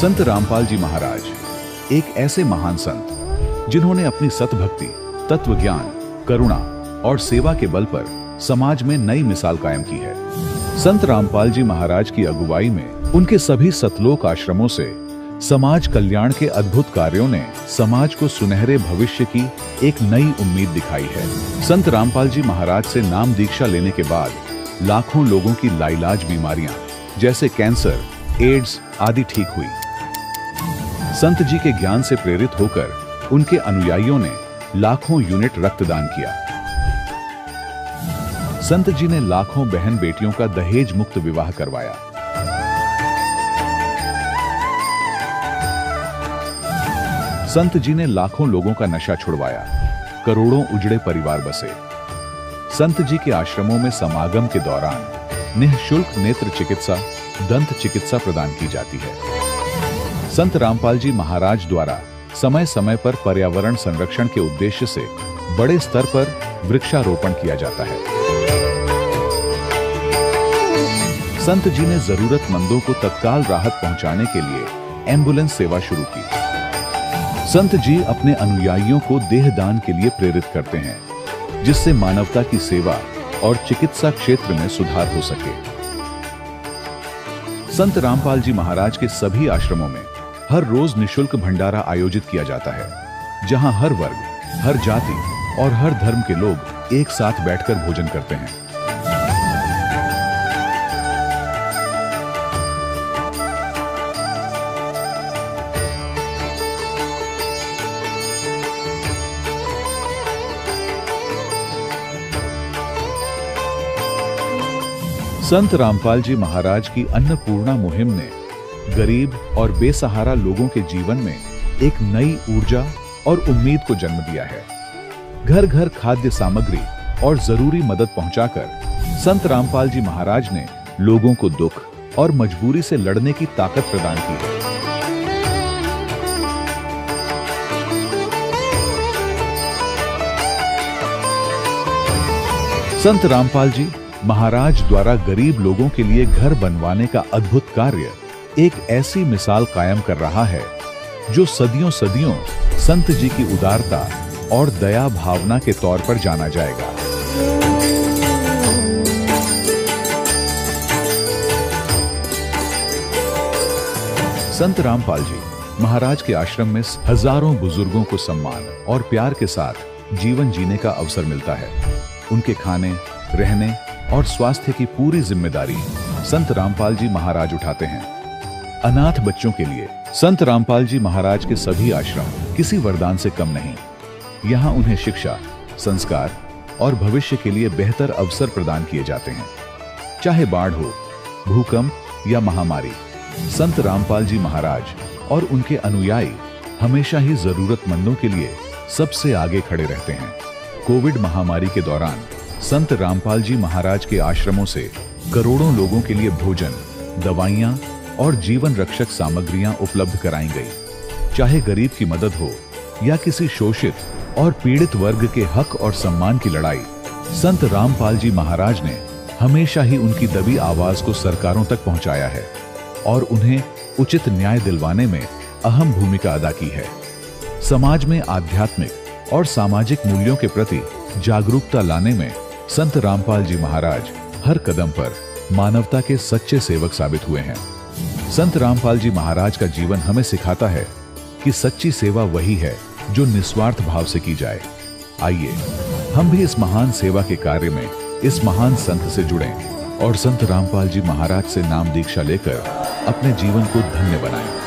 संत रामपाल जी महाराज एक ऐसे महान संत जिन्होंने अपनी सतभक्ति, तत्व ज्ञान, करुणा और सेवा के बल पर समाज में नई मिसाल कायम की है। संत रामपाल जी महाराज की अगुवाई में उनके सभी सतलोक आश्रमों से समाज कल्याण के अद्भुत कार्यों ने समाज को सुनहरे भविष्य की एक नई उम्मीद दिखाई है। संत रामपाल जी महाराज से नाम दीक्षा लेने के बाद लाखों लोगों की लाइलाज बीमारियां जैसे कैंसर, एड्स आदि ठीक हुई। संत जी के ज्ञान से प्रेरित होकर उनके अनुयायियों ने लाखों यूनिट रक्तदान किया। संत जी ने लाखों बहन बेटियों का दहेज मुक्त विवाह करवाया। संत जी ने लाखों लोगों का नशा छुड़वाया, करोड़ों उजड़े परिवार बसे। संत जी के आश्रमों में समागम के दौरान निःशुल्क नेत्र चिकित्सा, दंत चिकित्सा प्रदान की जाती है। संत रामपाल जी महाराज द्वारा समय समय पर पर्यावरण संरक्षण के उद्देश्य से बड़े स्तर पर वृक्षारोपण किया जाता है। संत जी ने जरूरतमंदों को तत्काल राहत पहुंचाने के लिए एम्बुलेंस सेवा शुरू की। संत जी अपने अनुयायियों को देहदान के लिए प्रेरित करते हैं, जिससे मानवता की सेवा और चिकित्सा क्षेत्र में सुधार हो सके। संत रामपाल जी महाराज के सभी आश्रमों में हर रोज निःशुल्क भंडारा आयोजित किया जाता है, जहां हर वर्ग, हर जाति और हर धर्म के लोग एक साथ बैठकर भोजन करते हैं। संत रामपाल जी महाराज की अन्नपूर्णा मुहिम ने गरीब और बेसहारा लोगों के जीवन में एक नई ऊर्जा और उम्मीद को जन्म दिया है। घर घर खाद्य सामग्री और जरूरी मदद पहुंचाकर संत रामपाल जी महाराज ने लोगों को दुख और मजबूरी से लड़ने की ताकत प्रदान की है। संत रामपाल जी महाराज द्वारा गरीब लोगों के लिए घर बनवाने का अद्भुत कार्य एक ऐसी मिसाल कायम कर रहा है जो सदियों सदियों संत जी की उदारता और दया भावना के तौर पर जाना जाएगा। संत रामपाल जी महाराज के आश्रम में हजारों बुजुर्गों को सम्मान और प्यार के साथ जीवन जीने का अवसर मिलता है। उनके खाने, रहने और स्वास्थ्य की पूरी जिम्मेदारी संत रामपाल जी महाराज उठाते हैं। अनाथ बच्चों के लिए संत रामपाल जी महाराज के सभी आश्रम किसी वरदान से कम नहीं। यहाँ उन्हें शिक्षा, संस्कार और भविष्य के लिए बेहतर अवसर प्रदान किए जाते हैं। चाहे बाढ़ हो, भूकंप या महामारी, संत रामपाल जी महाराज और उनके अनुयायी हमेशा ही जरूरतमंदों के लिए सबसे आगे खड़े रहते हैं। कोविड महामारी के दौरान संत रामपाल जी महाराज के आश्रमों से करोड़ों लोगों के लिए भोजन, दवाइयां और जीवन रक्षक सामग्रियां उपलब्ध कराई गई। चाहे गरीब की मदद हो या किसी शोषित और पीड़ित वर्ग के हक और सम्मान की लड़ाई, संत रामपाल जी महाराज ने हमेशा ही उनकी दबी आवाज को सरकारों तक पहुंचाया है और उन्हें उचित न्याय दिलवाने में अहम भूमिका अदा की है। समाज में आध्यात्मिक और सामाजिक मूल्यों के प्रति जागरूकता लाने में संत रामपाल जी महाराज हर कदम पर मानवता के सच्चे सेवक साबित हुए हैं। संत रामपाल जी महाराज का जीवन हमें सिखाता है कि सच्ची सेवा वही है जो निस्वार्थ भाव से की जाए। आइए हम भी इस महान सेवा के कार्य में इस महान संत से जुड़ें और संत रामपाल जी महाराज से नाम दीक्षा लेकर अपने जीवन को धन्य बनाएं।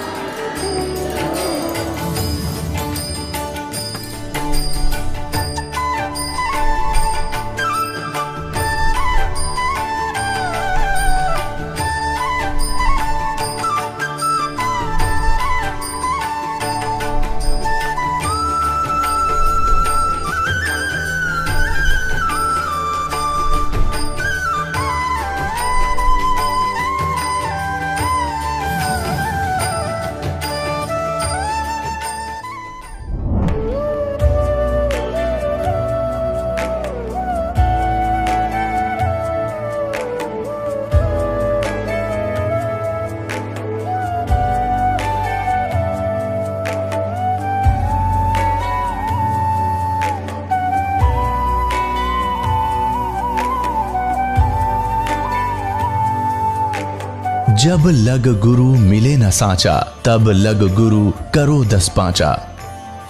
जब लग गुरु मिले न साचा, तब लग गुरु करो 10 पांचा।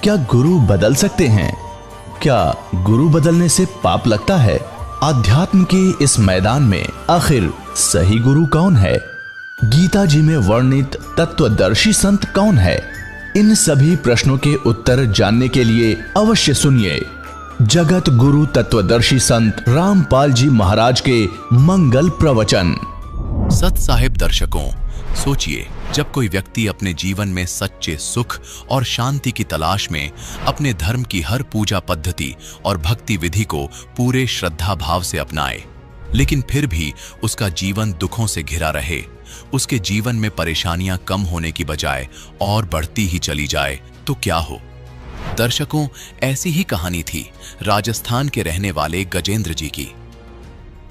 क्या गुरु बदल सकते हैं? क्या गुरु बदलने से पाप लगता है? आध्यात्म के इस मैदान में आखिर सही गुरु कौन है? गीता जी में वर्णित तत्वदर्शी संत कौन है? इन सभी प्रश्नों के उत्तर जानने के लिए अवश्य सुनिए जगत गुरु तत्वदर्शी संत रामपाल जी महाराज के मंगल प्रवचन। सत साहिब दर्शकों, सोचिए, जब कोई व्यक्ति अपने जीवन में सच्चे सुख और शांति की तलाश में अपने धर्म की हर पूजा पद्धति और भक्ति विधि को पूरे श्रद्धा भाव से अपनाए, लेकिन फिर भी उसका जीवन दुखों से घिरा रहे, उसके जीवन में परेशानियां कम होने की बजाय और बढ़ती ही चली जाए, तो क्या हो? दर्शकों, ऐसी ही कहानी थी राजस्थान के रहने वाले गजेंद्र जी की।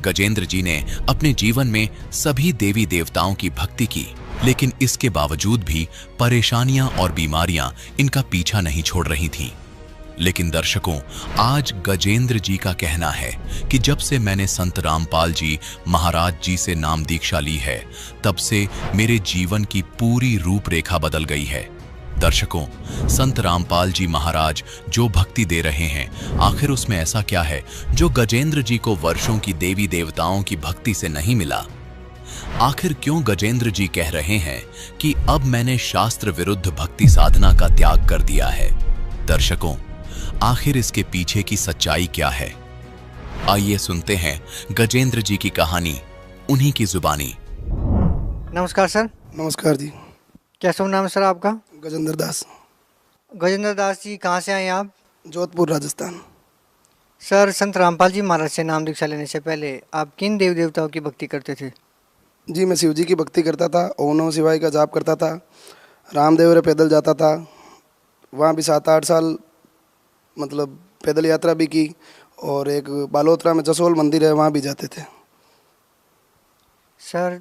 गजेंद्र जी ने अपने जीवन में सभी देवी देवताओं की भक्ति की, लेकिन इसके बावजूद भी परेशानियां और बीमारियां इनका पीछा नहीं छोड़ रही थीं। लेकिन दर्शकों, आज गजेंद्र जी का कहना है कि जब से मैंने संत रामपाल जी महाराज जी से नाम दीक्षा ली है, तब से मेरे जीवन की पूरी रूपरेखा बदल गई है। दर्शकों, संत रामपाल जी महाराज जो भक्ति दे रहे हैं, आखिर उसमें ऐसा क्या है जो गजेंद्र जी को वर्षों की देवी देवताओं की भक्ति से नहीं मिला? आखिर क्यों गजेंद्र जी कह रहे हैं कि अब मैंने शास्त्र विरुद्ध भक्ति साधना का त्याग कर दिया है? दर्शकों, आखिर इसके पीछे की सच्चाई क्या है? आइए सुनते हैं गजेंद्र जी की कहानी उन्हीं की जुबानी। नमस्कार सर। नमस्कार जी। क्या शुभ नाम है सर आपका? गजेंद्र दास। गजेंद्र दास जी, कहाँ से आए आप? जोधपुर, राजस्थान। सर, संत रामपाल जी महाराज से नाम दीक्षा लेने से पहले आप किन देवी देवताओं की भक्ति करते थे? जी, मैं शिव जी की भक्ति करता था, ओम नमः शिवाय का जाप करता था, रामदेव रे पैदल जाता था, वहाँ भी 7-8 साल मतलब पैदल यात्रा भी की, और एक बालोतरा में जसोल मंदिर है, वहाँ भी जाते थे। सर,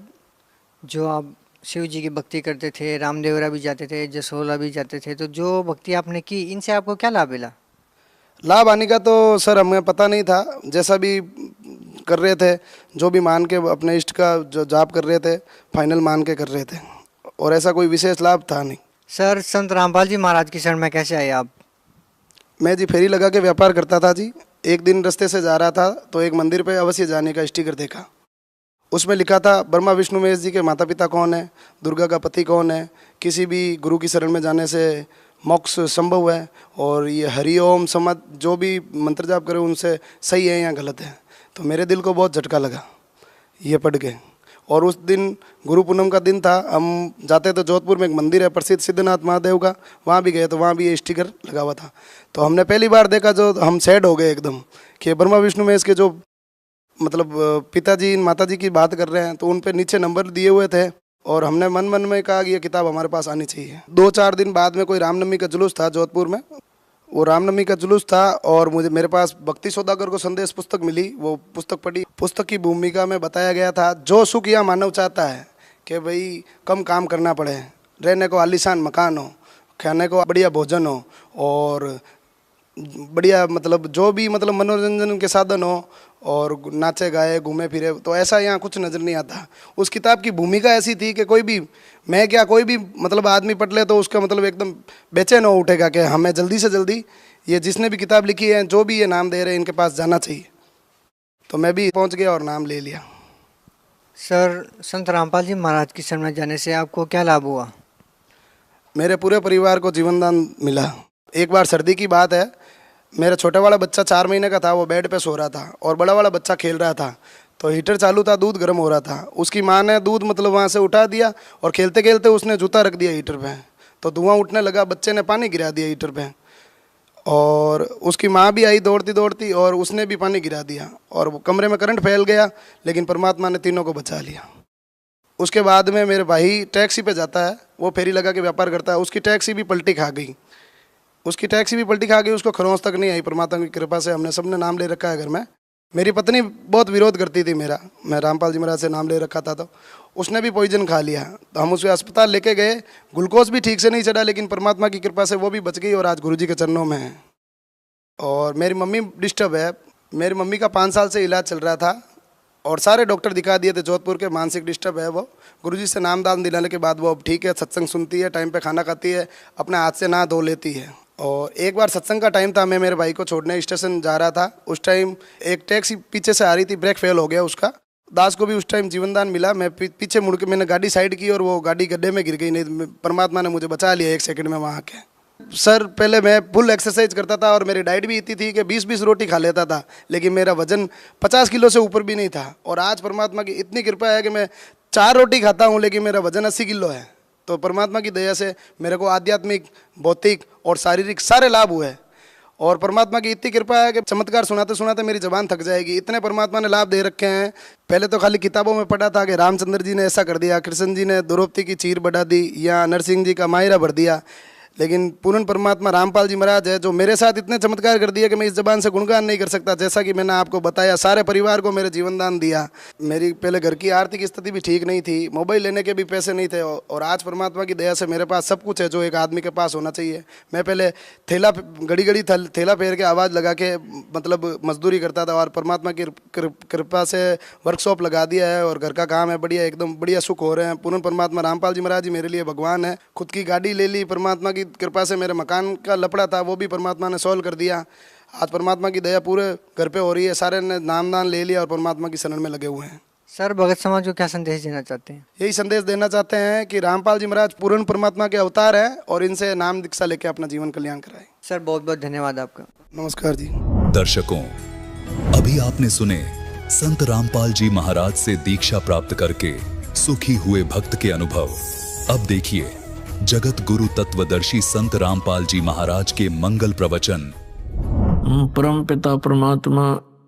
जो आप शिव जी की भक्ति करते थे, रामदेवरा भी जाते थे, जसोला भी जाते थे, तो जो भक्ति आपने की, इनसे आपको क्या लाभ मिला? लाभ आने का तो सर हमें पता नहीं था। जैसा भी कर रहे थे, जो भी मान के अपने इष्ट का जो जाप कर रहे थे, फाइनल मान के कर रहे थे, और ऐसा कोई विशेष लाभ था नहीं। सर, संत रामपाल जी महाराज की शरण में कैसे आए आप? मैं जी फेरी लगा के व्यापार करता था जी। एक दिन रास्ते से जा रहा था तो एक मंदिर पे अवश्य जाने का स्टिकर देखा। उसमें लिखा था, ब्रह्मा विष्णु महेश जी के माता पिता कौन है, दुर्गा का पति कौन है, किसी भी गुरु की शरण में जाने से मोक्ष संभव है, और ये हरिओम समाज जो भी मंत्र जाप करे उनसे सही है या गलत है। तो मेरे दिल को बहुत झटका लगा ये पढ़ के। और उस दिन गुरु पूनम का दिन था, हम जाते तो जोधपुर में एक मंदिर है प्रसिद्ध सिद्धनाथ महादेव का, वहाँ भी गए तो वहाँ भी ये स्टिकर लगा हुआ था। तो हमने पहली बार देखा, जो हम सैड हो गए एकदम कि ब्रह्मा विष्णु महेश के जो मतलब पिताजी माताजी की बात कर रहे हैं, तो उन पे नीचे नंबर दिए हुए थे, और हमने मन मन में कहा कि ये किताब हमारे पास आनी चाहिए। 2-4 दिन बाद में कोई रामनवमी का जुलूस था जोधपुर में, वो रामनवमी का जुलूस था, और मेरे पास भक्ति सौदागर को संदेश पुस्तक मिली। वो पुस्तक पढ़ी। पुस्तक की भूमिका में बताया गया था, जो सुख यह मानव चाहता है कि भाई कम काम करना पड़े, रहने को आलीशान मकान हो, खाने को बढ़िया भोजन हो, और बढ़िया मतलब जो भी मतलब मनोरंजन के साधन हो, और नाचे गाए घूमे फिरे, तो ऐसा यहाँ कुछ नज़र नहीं आता। उस किताब की भूमिका ऐसी थी कि कोई भी, मैं क्या कोई भी मतलब आदमी पढ़ ले तो उसका मतलब एकदम बेचैन हो उठेगा कि हमें जल्दी से जल्दी ये जिसने भी किताब लिखी है, जो भी ये नाम दे रहे हैं, इनके पास जाना चाहिए। तो मैं भी पहुँच गया और नाम ले लिया। सर, संत रामपाल जी महाराज की शरण में जाने से आपको क्या लाभ हुआ? मेरे पूरे परिवार को जीवनदान मिला। एक बार सर्दी की बात है, मेरा छोटा वाला बच्चा 4 महीने का था, वो बेड पे सो रहा था, और बड़ा वाला बच्चा खेल रहा था। तो हीटर चालू था, दूध गर्म हो रहा था। उसकी माँ ने दूध मतलब वहाँ से उठा दिया, और खेलते खेलते उसने जूता रख दिया हीटर पे, तो धुआं उठने लगा। बच्चे ने पानी गिरा दिया हीटर पे, और उसकी माँ भी आई दौड़ती दौड़ती, और उसने भी पानी गिरा दिया, और वो कमरे में करंट फैल गया, लेकिन परमात्मा ने तीनों को बचा लिया। उसके बाद में मेरे भाई टैक्सी पे जाता है, वो फेरी लगा के व्यापार करता है, उसकी टैक्सी भी पलटी खा गई। उसको खरोंच तक नहीं आई। परमात्मा की कृपा से हमने सबने नाम ले रखा है घर में। मेरी पत्नी बहुत विरोध करती थी मेरा, मैं रामपाल जी महाराज से नाम ले रखा था, तो उसने भी पॉइजन खा लिया। तो हम उसे अस्पताल लेके गए, ग्लूकोज भी ठीक से नहीं चढ़ा, लेकिन परमात्मा की कृपा से वो भी बच गई, और आज गुरुजी के चरणों में है। और मेरी मम्मी डिस्टर्ब है। मेरी मम्मी का 5 साल से इलाज चल रहा था, और सारे डॉक्टर दिखा दिए थे जोधपुर के, मानसिक डिस्टर्ब है वो। गुरुजी से नाम दान दिलाने के बाद वो अब ठीक है, सत्संग सुनती है, टाइम पे खाना खाती है, अपने हाथ से नहा धो लेती है। और एक बार सत्संग का टाइम था, मैं मेरे भाई को छोड़ने स्टेशन जा रहा था। उस टाइम एक टैक्सी पीछे से आ रही थी, ब्रेक फेल हो गया उसका। दास को भी उस टाइम जीवन दान मिला। मैं पीछे मुड़ के मैंने गाड़ी साइड की और वो गाड़ी गड्ढे में गिर गई। नहीं, परमात्मा ने मुझे बचा लिया 1 सेकंड में वहाँ के। सर पहले मैं फुल एक्सरसाइज करता था और मेरी डाइट भी इतनी थी कि 20-20 रोटी खा लेता था, लेकिन मेरा वजन 50 किलो से ऊपर भी नहीं था। और आज परमात्मा की इतनी कृपा है कि मैं 4 रोटी खाता हूँ लेकिन मेरा वजन 80 किलो है। तो परमात्मा की दया से मेरे को आध्यात्मिक, भौतिक और शारीरिक सारे लाभ हुए। और परमात्मा की इतनी कृपा है कि चमत्कार सुनाते सुनाते मेरी जबान थक जाएगी, इतने परमात्मा ने लाभ दे रखे हैं। पहले तो खाली किताबों में पढ़ा था कि रामचंद्र जी ने ऐसा कर दिया, कृष्ण जी ने द्रौपदी की चीर बढ़ा दी, या नरसिंह जी का मायरा भर दिया, लेकिन पूर्ण परमात्मा रामपाल जी महाराज है जो मेरे साथ इतने चमत्कार कर दिया कि मैं इस जबान से गुणगान नहीं कर सकता। जैसा कि मैंने आपको बताया, सारे परिवार को मेरे जीवन दान दिया। मेरी पहले घर की आर्थिक स्थिति भी ठीक नहीं थी, मोबाइल लेने के भी पैसे नहीं थे, और आज परमात्मा की दया से मेरे पास सब कुछ है जो एक आदमी के पास होना चाहिए। मैं पहले थैला घड़ी थैला पैर के आवाज़ लगा के मतलब मजदूरी करता था, और परमात्मा की कृपा से वर्कशॉप लगा दिया है और घर का काम है बढ़िया, एकदम बढ़िया सुख हो रहे हैं। पूर्ण परमात्मा रामपाल जी महाराज जी मेरे लिए भगवान है। खुद की गाड़ी ले ली परमात्मा की कृपा से, मेरे मकान का लफड़ा था वो भी परमात्मा ने सॉल्व कर दिया। आज परमात्मा की दया पूरे घर पे हो रही है, सारे ने नाम दान ले लिया और परमात्मा की शरण में लगे हुए हैं। सर भगत समाज को क्या संदेश देना चाहते हैं? यही संदेश देना चाहते हैं कि रामपाल जी महाराज पूर्ण परमात्मा के अवतार हैं और इनसे नाम दीक्षा लेके अपना जीवन कल्याण कराएं। सर बहुत बहुत धन्यवाद आपका। नमस्कार जी। दर्शकों, अभी आपने सुने संत रामपाल जी महाराज से दीक्षा प्राप्त करके सुखी हुए भक्त के अनुभव। अब देखिए जगत गुरु तत्वदर्शी संत रामपाल जी महाराज के मंगल प्रवचन। परम पिता परमात्मा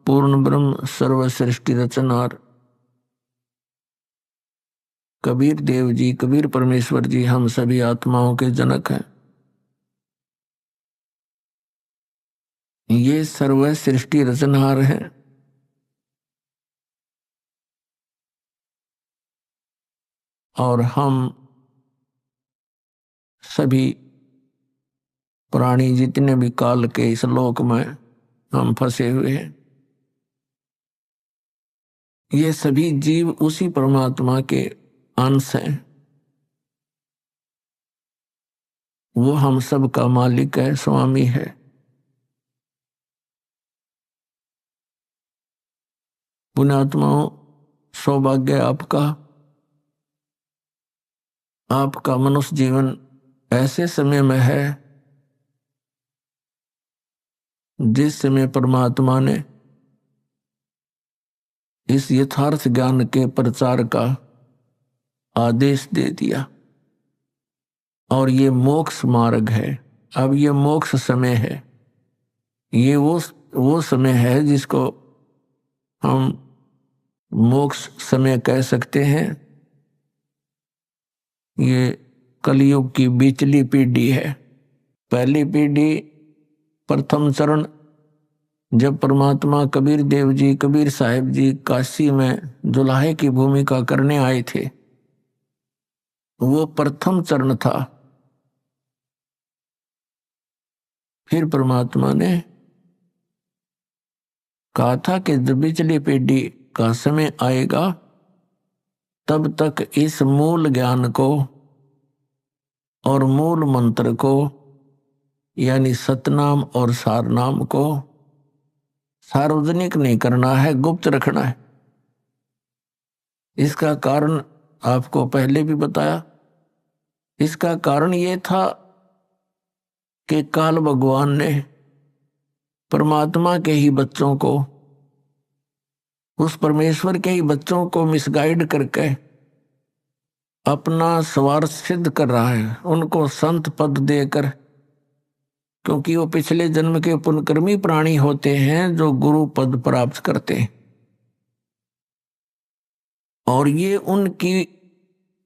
पूर्ण ब्रह्म सर्व सृष्टि रचनहार कबीर देव जी, कबीर परमेश्वर जी हम सभी आत्माओं के जनक हैं। ये सर्व सृष्टि रचनहार हैं। और हम सभी प्राणी जितने भी काल के इस लोक में हम फंसे हुए हैं, ये सभी जीव उसी परमात्मा के अंश हैं। वो हम सब का मालिक है, स्वामी है। पुण्यात्माओं, सौभाग्य आपका मनुष्य जीवन ऐसे समय में है जिस समय परमात्मा ने इस यथार्थ ज्ञान के प्रचार का आदेश दे दिया। और ये मोक्ष मार्ग है। अब ये मोक्ष समय है। ये वो समय है जिसको हम मोक्ष समय कह सकते हैं। ये कलयुग की बीचली पीढ़ी है। पहली पीढ़ी, प्रथम चरण, जब परमात्मा कबीर देव जी, कबीर साहिब जी काशी में दुल्हे की भूमिका करने आए थे, वो प्रथम चरण था। फिर परमात्मा ने कहा था कि जब बिचली पीढ़ी का समय आएगा तब तक इस मूल ज्ञान को और मूल मंत्र को यानी सतनाम और सारनाम को सार्वजनिक नहीं करना है, गुप्त रखना है। इसका कारण आपको पहले भी बताया। इसका कारण ये था कि काल भगवान ने परमात्मा के ही बच्चों को, उस परमेश्वर के ही बच्चों को मिसगाइड करके अपना स्वार्थ सिद्ध कर रहा है, उनको संत पद देकर, क्योंकि वो पिछले जन्म के पुण्यकर्मी प्राणी होते हैं जो गुरु पद प्राप्त करते हैं। और ये उनकी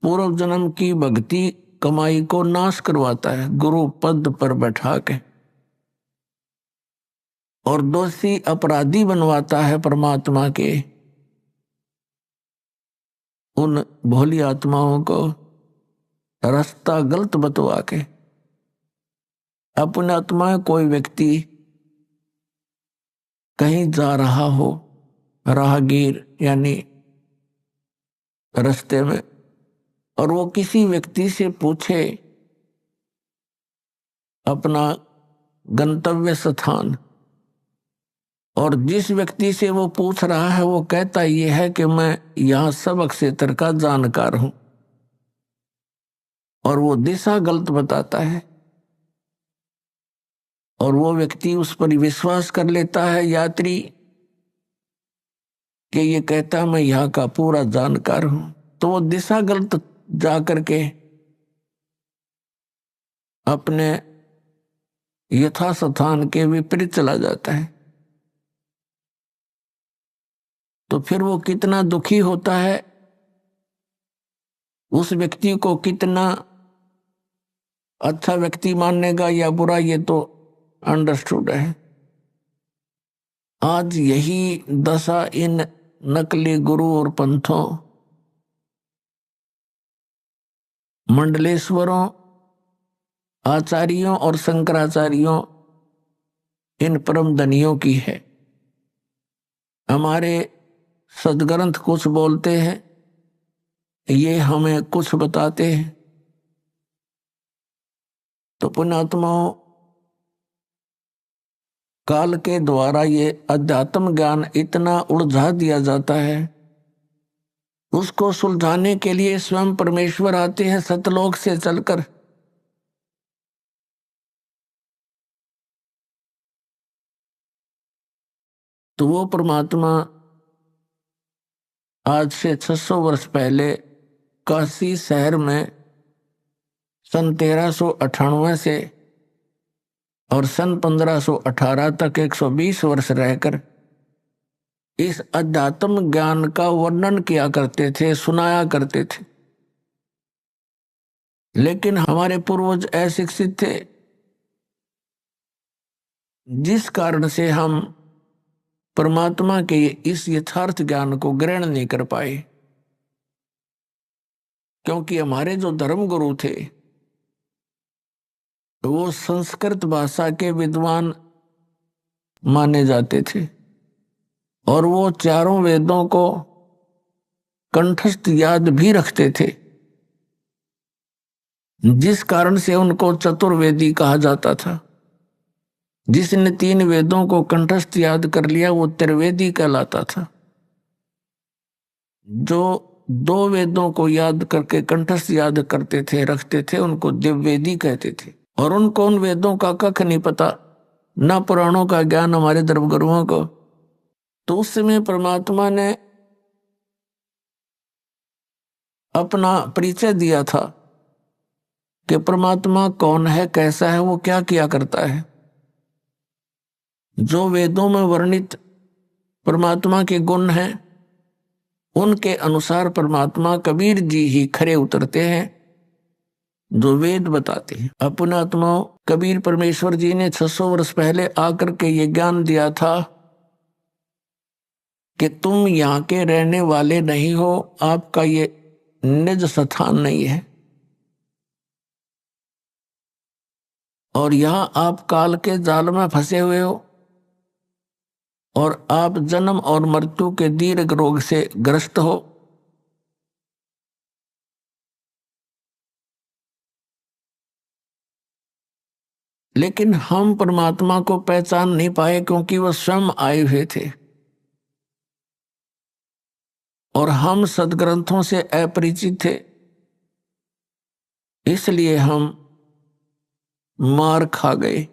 पूर्व जन्म की भक्ति कमाई को नाश करवाता है गुरु पद पर बैठा के, और दोषी अपराधी बनवाता है परमात्मा के उन भोली आत्माओं को रास्ता गलत बतवा के। अपने आत्मा कोई व्यक्ति कहीं जा रहा हो, राहगीर यानी रास्ते में, और वो किसी व्यक्ति से पूछे अपना गंतव्य स्थान, और जिस व्यक्ति से वो पूछ रहा है वो कहता ये है कि मैं यहाँ सबक क्षेत्र का जानकार हूं, और वो दिशा गलत बताता है, और वो व्यक्ति उस पर विश्वास कर लेता है यात्री कि ये कहता मैं यहाँ का पूरा जानकार हूं, तो वो दिशा गलत जा करके अपने यथास्थान के विपरीत चला जाता है। तो फिर वो कितना दुखी होता है, उस व्यक्ति को कितना अच्छा व्यक्ति मानेगा या बुरा, ये तो अंडरस्टूड है। आज यही दशा इन नकली गुरु और पंथों, मंडलेश्वरों, आचार्यों और शंकराचार्यों, इन परम धनियों की है। हमारे सदग्रंथ कुछ बोलते हैं, ये हमें कुछ बताते हैं। तो पुण्यात्माओं, काल के द्वारा ये अध्यात्म ज्ञान इतना उलझा दिया जाता है, उसको सुलझाने के लिए स्वयं परमेश्वर आते हैं सतलोक से चलकर। तो वो परमात्मा आज से 600 वर्ष पहले काशी शहर में सन 1398 से और सन 1518 तक 120 वर्ष रहकर इस अध्यात्म ज्ञान का वर्णन किया करते थे, सुनाया करते थे। लेकिन हमारे पूर्वज अशिक्षित थे, जिस कारण से हम परमात्मा के इस यथार्थ ज्ञान को ग्रहण नहीं कर पाए। क्योंकि हमारे जो धर्म गुरु थे वो संस्कृत भाषा के विद्वान माने जाते थे, और वो चारों वेदों को कंठस्थ याद भी रखते थे, जिस कारण से उनको चतुर्वेदी कहा जाता था। जिसने 3 वेदों को कंठस्थ याद कर लिया वो त्रिवेदी कहलाता था। जो 2 वेदों को याद करके कंठस्थ याद करते थे, रखते थे, उनको दिव्यवेदी कहते थे। और उनको उन वेदों का कख नहीं पता, ना पुराणों का ज्ञान हमारे धर्मगुरुओं को। तो उस समय परमात्मा ने अपना परिचय दिया था कि परमात्मा कौन है, कैसा है, वो क्या किया करता है। जो वेदों में वर्णित परमात्मा के गुण हैं उनके अनुसार परमात्मा कबीर जी ही खरे उतरते हैं, जो वेद बताते हैं। अपनात्मा कबीर परमेश्वर जी ने 600 वर्ष पहले आकर के ये ज्ञान दिया था कि तुम यहाँ के रहने वाले नहीं हो, आपका ये निज स्थान नहीं है, और यहां आप काल के जाल में फंसे हुए हो, और आप जन्म और मृत्यु के दीर्घ रोग से ग्रस्त हो। लेकिन हम परमात्मा को पहचान नहीं पाए, क्योंकि वह स्वयं आए हुए थे और हम सदग्रंथों से अपरिचित थे। इसलिए हम मार खा गए,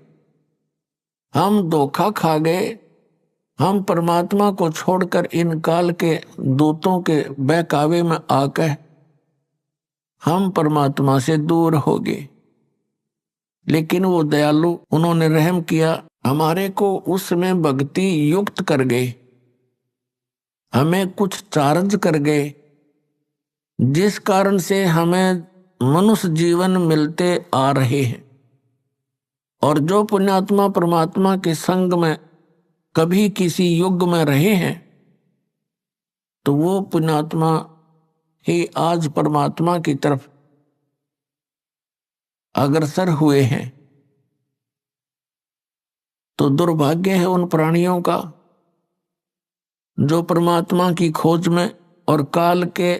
हम धोखा खा गए। हम परमात्मा को छोड़कर इन काल के दूतों के बहकावे में आकर हम परमात्मा से दूर हो गए। लेकिन वो दयालु, उन्होंने रहम किया, हमारे को उसमें भक्ति युक्त कर गए, हमें कुछ चार्ज कर गए, जिस कारण से हमें मनुष्य जीवन मिलते आ रहे हैं। और जो पुण्यात्मा परमात्मा के संग में कभी किसी युग में रहे हैं, तो वो पुण्यात्मा ही आज परमात्मा की तरफ अग्रसर हुए हैं। तो दुर्भाग्य है उन प्राणियों का जो परमात्मा की खोज में और काल के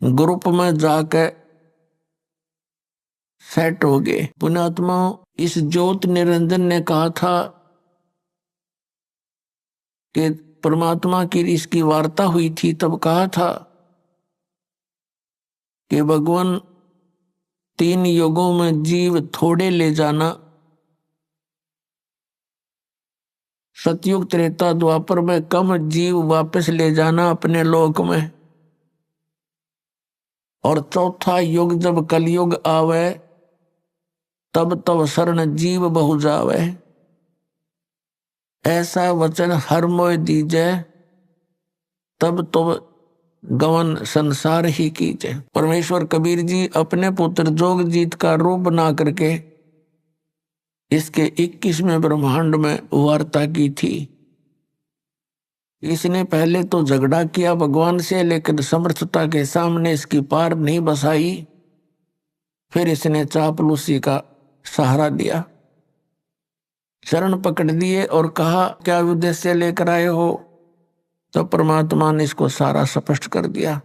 ग्रुप में जाकर सेट हो गए। पुण्यात्मा, इस ज्योत निरंजन ने कहा था कि परमात्मा की इसकी वार्ता हुई थी, तब कहा था कि भगवान 3 युगों में जीव थोड़े ले जाना, सतयुग त्रेता द्वापर में कम जीव वापस ले जाना अपने लोक में, और चौथा युग जब कलयुग आवे तब तब शरण जीव बहु जावे। ऐसा वचन हर मोय दीजे, तब तो गवन संसार ही कीजे। परमेश्वर कबीर जी अपने पुत्र जोगजीत का रूप बना करके इसके 21वें ब्रह्मांड में वार्ता की थी। इसने पहले तो झगड़ा किया भगवान से, लेकिन समर्थता के सामने इसकी पार नहीं बसाई। फिर इसने चापलूसी का सहारा दिया, चरण पकड़ दिए और कहा क्या उद्देश्य लेकर आए हो? तो परमात्मा ने इसको सारा स्पष्ट कर दिया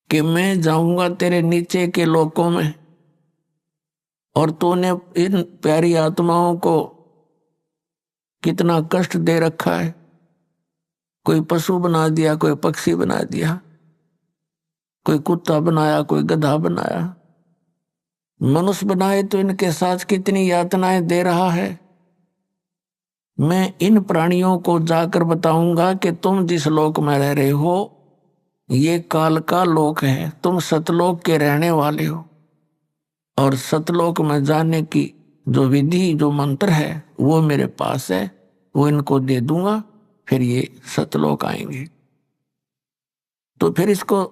कि मैं जाऊंगा तेरे नीचे के लोकों में, और तूने इन प्यारी आत्माओं को कितना कष्ट दे रखा है। कोई पशु बना दिया, कोई पक्षी बना दिया, कोई कुत्ता बनाया, कोई गधा बनाया, मनुष्य बनाए तो इनके साथ कितनी यातनाएं दे रहा है। मैं इन प्राणियों को जाकर बताऊंगा कि तुम जिस लोक में रह रहे हो ये काल का लोक है, तुम सतलोक के रहने वाले हो, और सतलोक में जाने की जो विधि, जो मंत्र है वो मेरे पास है, वो इनको दे दूंगा, फिर ये सतलोक आएंगे। तो फिर इसको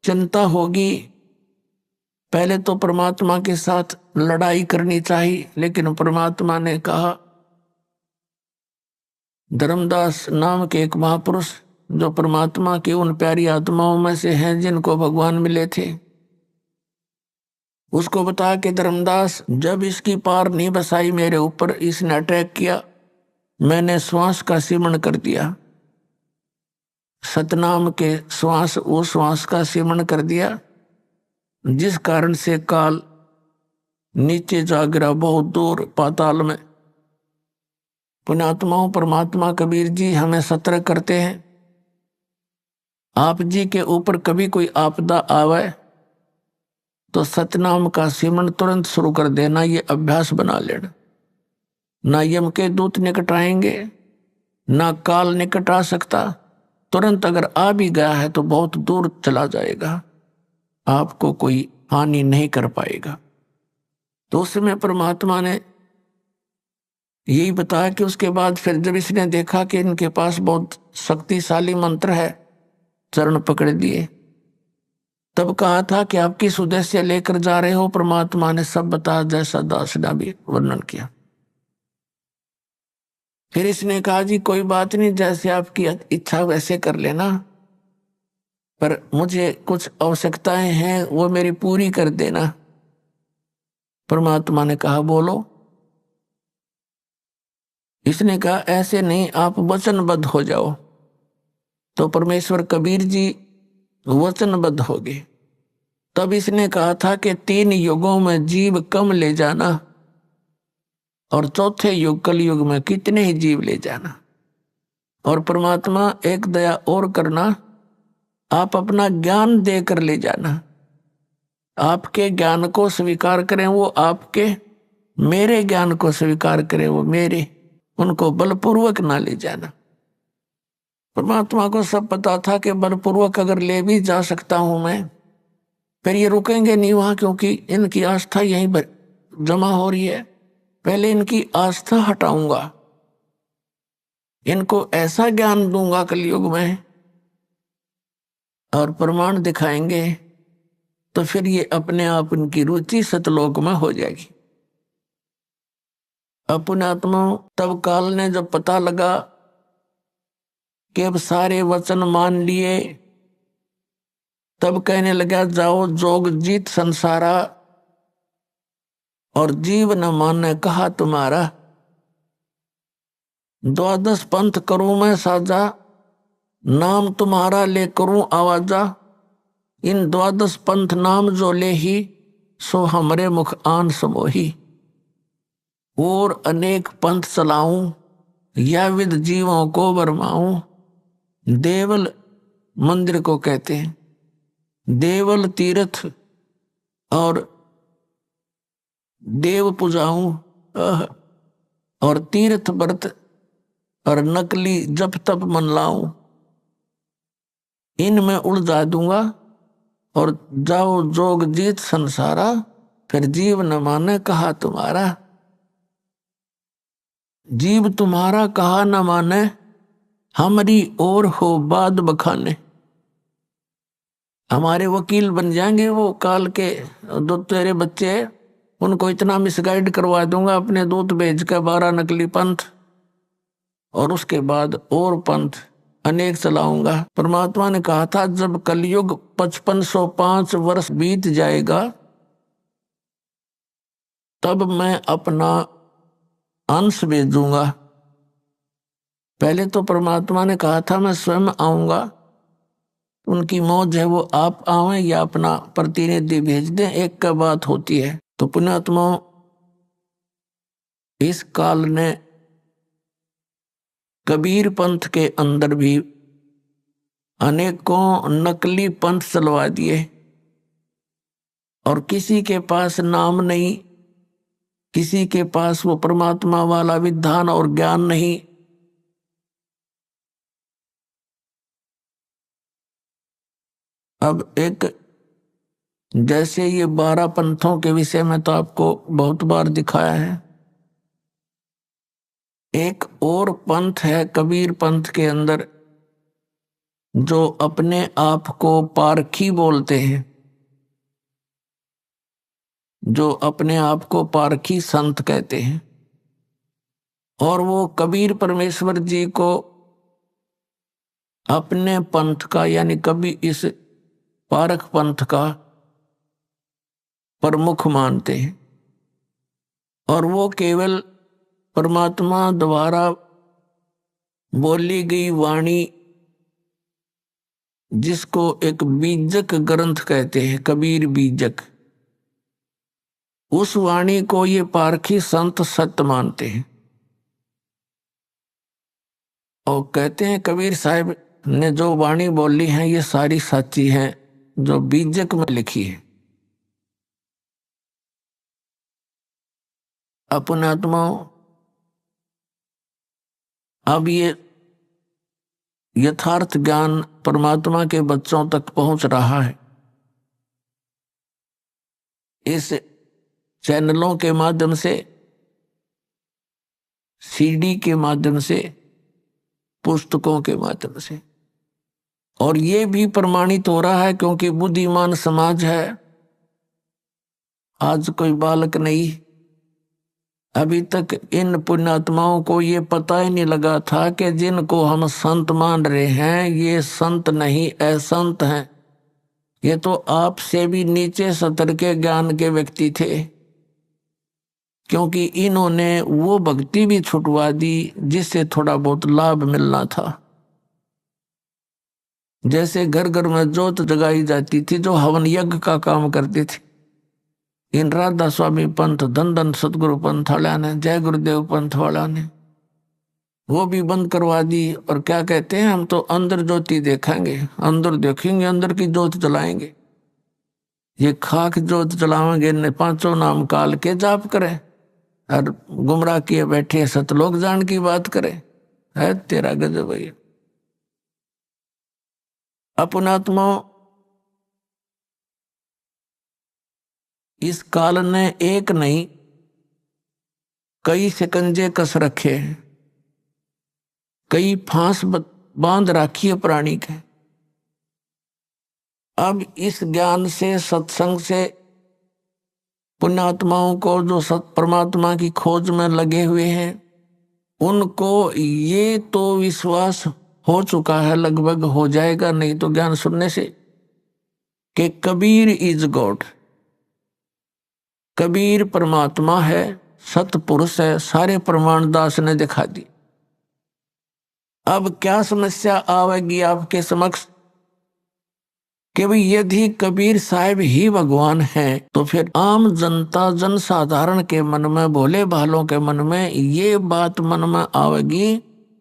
चिंता होगी, पहले तो परमात्मा के साथ लड़ाई करनी चाहिए, लेकिन परमात्मा ने कहा, धर्मदास नाम के एक महापुरुष जो परमात्मा की उन प्यारी आत्माओं में से हैं जिनको भगवान मिले थे, उसको बता के धर्मदास जब इसकी पार नहीं बसाई मेरे ऊपर, इसने अटैक किया, मैंने श्वास का सिमरण कर दिया, सतनाम के श्वास, वो श्वास का सिमरण कर दिया, जिस कारण से काल नीचे जा गिरा बहुत दूर पाताल में। पुण्यात्माओं, परमात्मा कबीर जी हमें सतर्क करते हैं, आप जी के ऊपर कभी कोई आपदा आवे तो सतनाम का सिमरण तुरंत शुरू कर देना, ये अभ्यास बना लेना। ना यम के दूत निकट आएंगे, ना काल निकट आ सकता, तुरंत अगर आ भी गया है तो बहुत दूर चला जाएगा, आपको कोई हानि नहीं कर पाएगा। तो उसमें परमात्मा ने यही बताया कि उसके बाद फिर जब इसने देखा कि इनके पास बहुत शक्तिशाली मंत्र है, चरण पकड़ दिए, तब कहा था कि आप किस उद्देश्य लेकर जा रहे हो? परमात्मा ने सब बताया, जैसा दास ने भी वर्णन किया। फिर इसने कहा जी कोई बात नहीं, जैसे आपकी इच्छा वैसे कर लेना, पर मुझे कुछ आवश्यकताएं हैं वो मेरी पूरी कर देना। परमात्मा ने कहा बोलो। इसने कहा ऐसे नहीं, आप वचनबद्ध हो जाओ। तो परमेश्वर कबीर जी वचनबद्ध हो गए। तब इसने कहा था कि 3 युगों में जीव कम ले जाना, और चौथे युग कलयुग में कितने ही जीव ले जाना। और परमात्मा एक दया और करना, आप अपना ज्ञान देकर ले जाना, आपके ज्ञान को स्वीकार करें वो आपके, मेरे ज्ञान को स्वीकार करें वो मेरे, उनको बलपूर्वक ना ले जाना। परमात्मा को सब पता था कि बलपूर्वक अगर ले भी जा सकता हूं मैं, फिर ये रुकेंगे नहीं वहां, क्योंकि इनकी आस्था यहीं जमा हो रही है। पहले इनकी आस्था हटाऊंगा, इनको ऐसा ज्ञान दूंगा कलयुग में और प्रमाण दिखाएंगे, तो फिर ये अपने आप इनकी रुचि सतलोक में हो जाएगी। अपने आत्मा तब काल ने जब पता लगा कि अब सारे वचन मान लिए, तब कहने लगा जाओ जोग जीत संसारा, और जीव न माने कहा तुम्हारा। द्वादश पंथ करूं मैं साजा, नाम तुम्हारा ले करूं आवाजा। इन द्वादश पंथ नाम जो ले ही, सो हमरे मुख आन समोही। और अनेक पंथ चलाऊं, या विद जीवों को बरमाऊं। देवल मंदिर को कहते हैं, देवल तीर्थ और देव पूजाऊं, और तीर्थ व्रत और नकली जप तप मन लाऊं। इनमें उलझा दूंगा और जाओ जोग जीत संसारा, फिर जीव न माने कहा तुम्हारा। जीव तुम्हारा कहा न माने, हमारी और हो बाद बखाने। हमारे वकील बन जाएंगे वो काल के दो तेरे बच्चे, उनको इतना मिसगाइड करवा दूंगा अपने दूत भेज कर 12 नकली पंथ, और उसके बाद और पंथ अनेक चलाऊंगा। परमात्मा ने कहा था जब कलयुग 5505 वर्ष बीत जाएगा, तब मैं अपना अंश भेजूंगा। पहले तो परमात्मा ने कहा था मैं स्वयं आऊंगा, उनकी मौज है वो आप आवें या अपना प्रतिनिधि भेज दें, एक का बात होती है। तो पुण्यात्माओं, इस काल ने कबीर पंथ के अंदर भी अनेकों नकली पंथ चलवा दिए, और किसी के पास नाम नहीं, किसी के पास वो परमात्मा वाला विधान और ज्ञान नहीं। अब एक जैसे ये 12 पंथों के विषय में तो आपको बहुत बार दिखाया है। एक और पंथ है कबीर पंथ के अंदर, जो अपने आप को पारखी बोलते हैं, जो अपने आप को पारखी संत कहते हैं। और वो कबीर परमेश्वर जी को अपने पंथ का यानी कभी इस पारख पंथ का प्रमुख मानते हैं, और वो केवल परमात्मा द्वारा बोली गई वाणी, जिसको एक बीजक ग्रंथ कहते हैं, कबीर बीजक, उस वाणी को ये पारखी संत सत्य मानते हैं। और कहते हैं कबीर साहब ने जो वाणी बोली है ये सारी सच्ची है, जो बीजक में लिखी है। अपने आत्माओं, अब ये यथार्थ ज्ञान परमात्मा के बच्चों तक पहुंच रहा है। इस चैनलों के माध्यम से, सीडी के माध्यम से, पुस्तकों के माध्यम से, और ये भी प्रमाणित हो रहा है क्योंकि बुद्धिमान समाज है। आज कोई बालक नहीं, अभी तक इन पुण्यात्माओं को ये पता ही नहीं लगा था कि जिनको हम संत मान रहे हैं ये संत नहीं असंत हैं। ये तो आपसे भी नीचे स्तर के ज्ञान के व्यक्ति थे, क्योंकि इन्होंने वो भक्ति भी छुटवा दी जिससे थोड़ा बहुत लाभ मिलना था। जैसे घर घर में जोत जगाई जाती थी जो हवन यज्ञ का काम करते थे, इन राधा स्वामी पंथ, धन धन सतगुरु पंथ वाला ने, जय गुरुदेव पंथ वाला ने वो भी बंद करवा दी। और क्या कहते हैं, हम तो अंदर ज्योति देखेंगे, अंदर देखेंगे, अंदर की ज्योत जलाएंगे। ये खाक ज्योत जलावेंगे, ने 5 नाम काल के जाप करें और गुमराह किए बैठे सतलोक जान की बात करें। है तेरा गजब भैया। अपनात्माओं, इस काल ने एक नहीं कई शिकंजे कस रखे हैं, कई फांस बांध राखी है प्राणी के। अब इस ज्ञान से, सत्संग से पुण्यात्माओं को जो सत परमात्मा की खोज में लगे हुए हैं, उनको ये तो विश्वास हो चुका है, लगभग हो जाएगा नहीं तो ज्ञान सुनने से, कि कबीर इज गॉड, कबीर परमात्मा है, सतपुरुष है। सारे प्रमाण दास ने दिखा दी। अब क्या समस्या आवेगी आपके समक्ष कि भाई यदि कबीर साहब ही भगवान हैं तो फिर आम जनता जनसाधारण के मन में, भोले भालों के मन में ये बात मन में आवेगी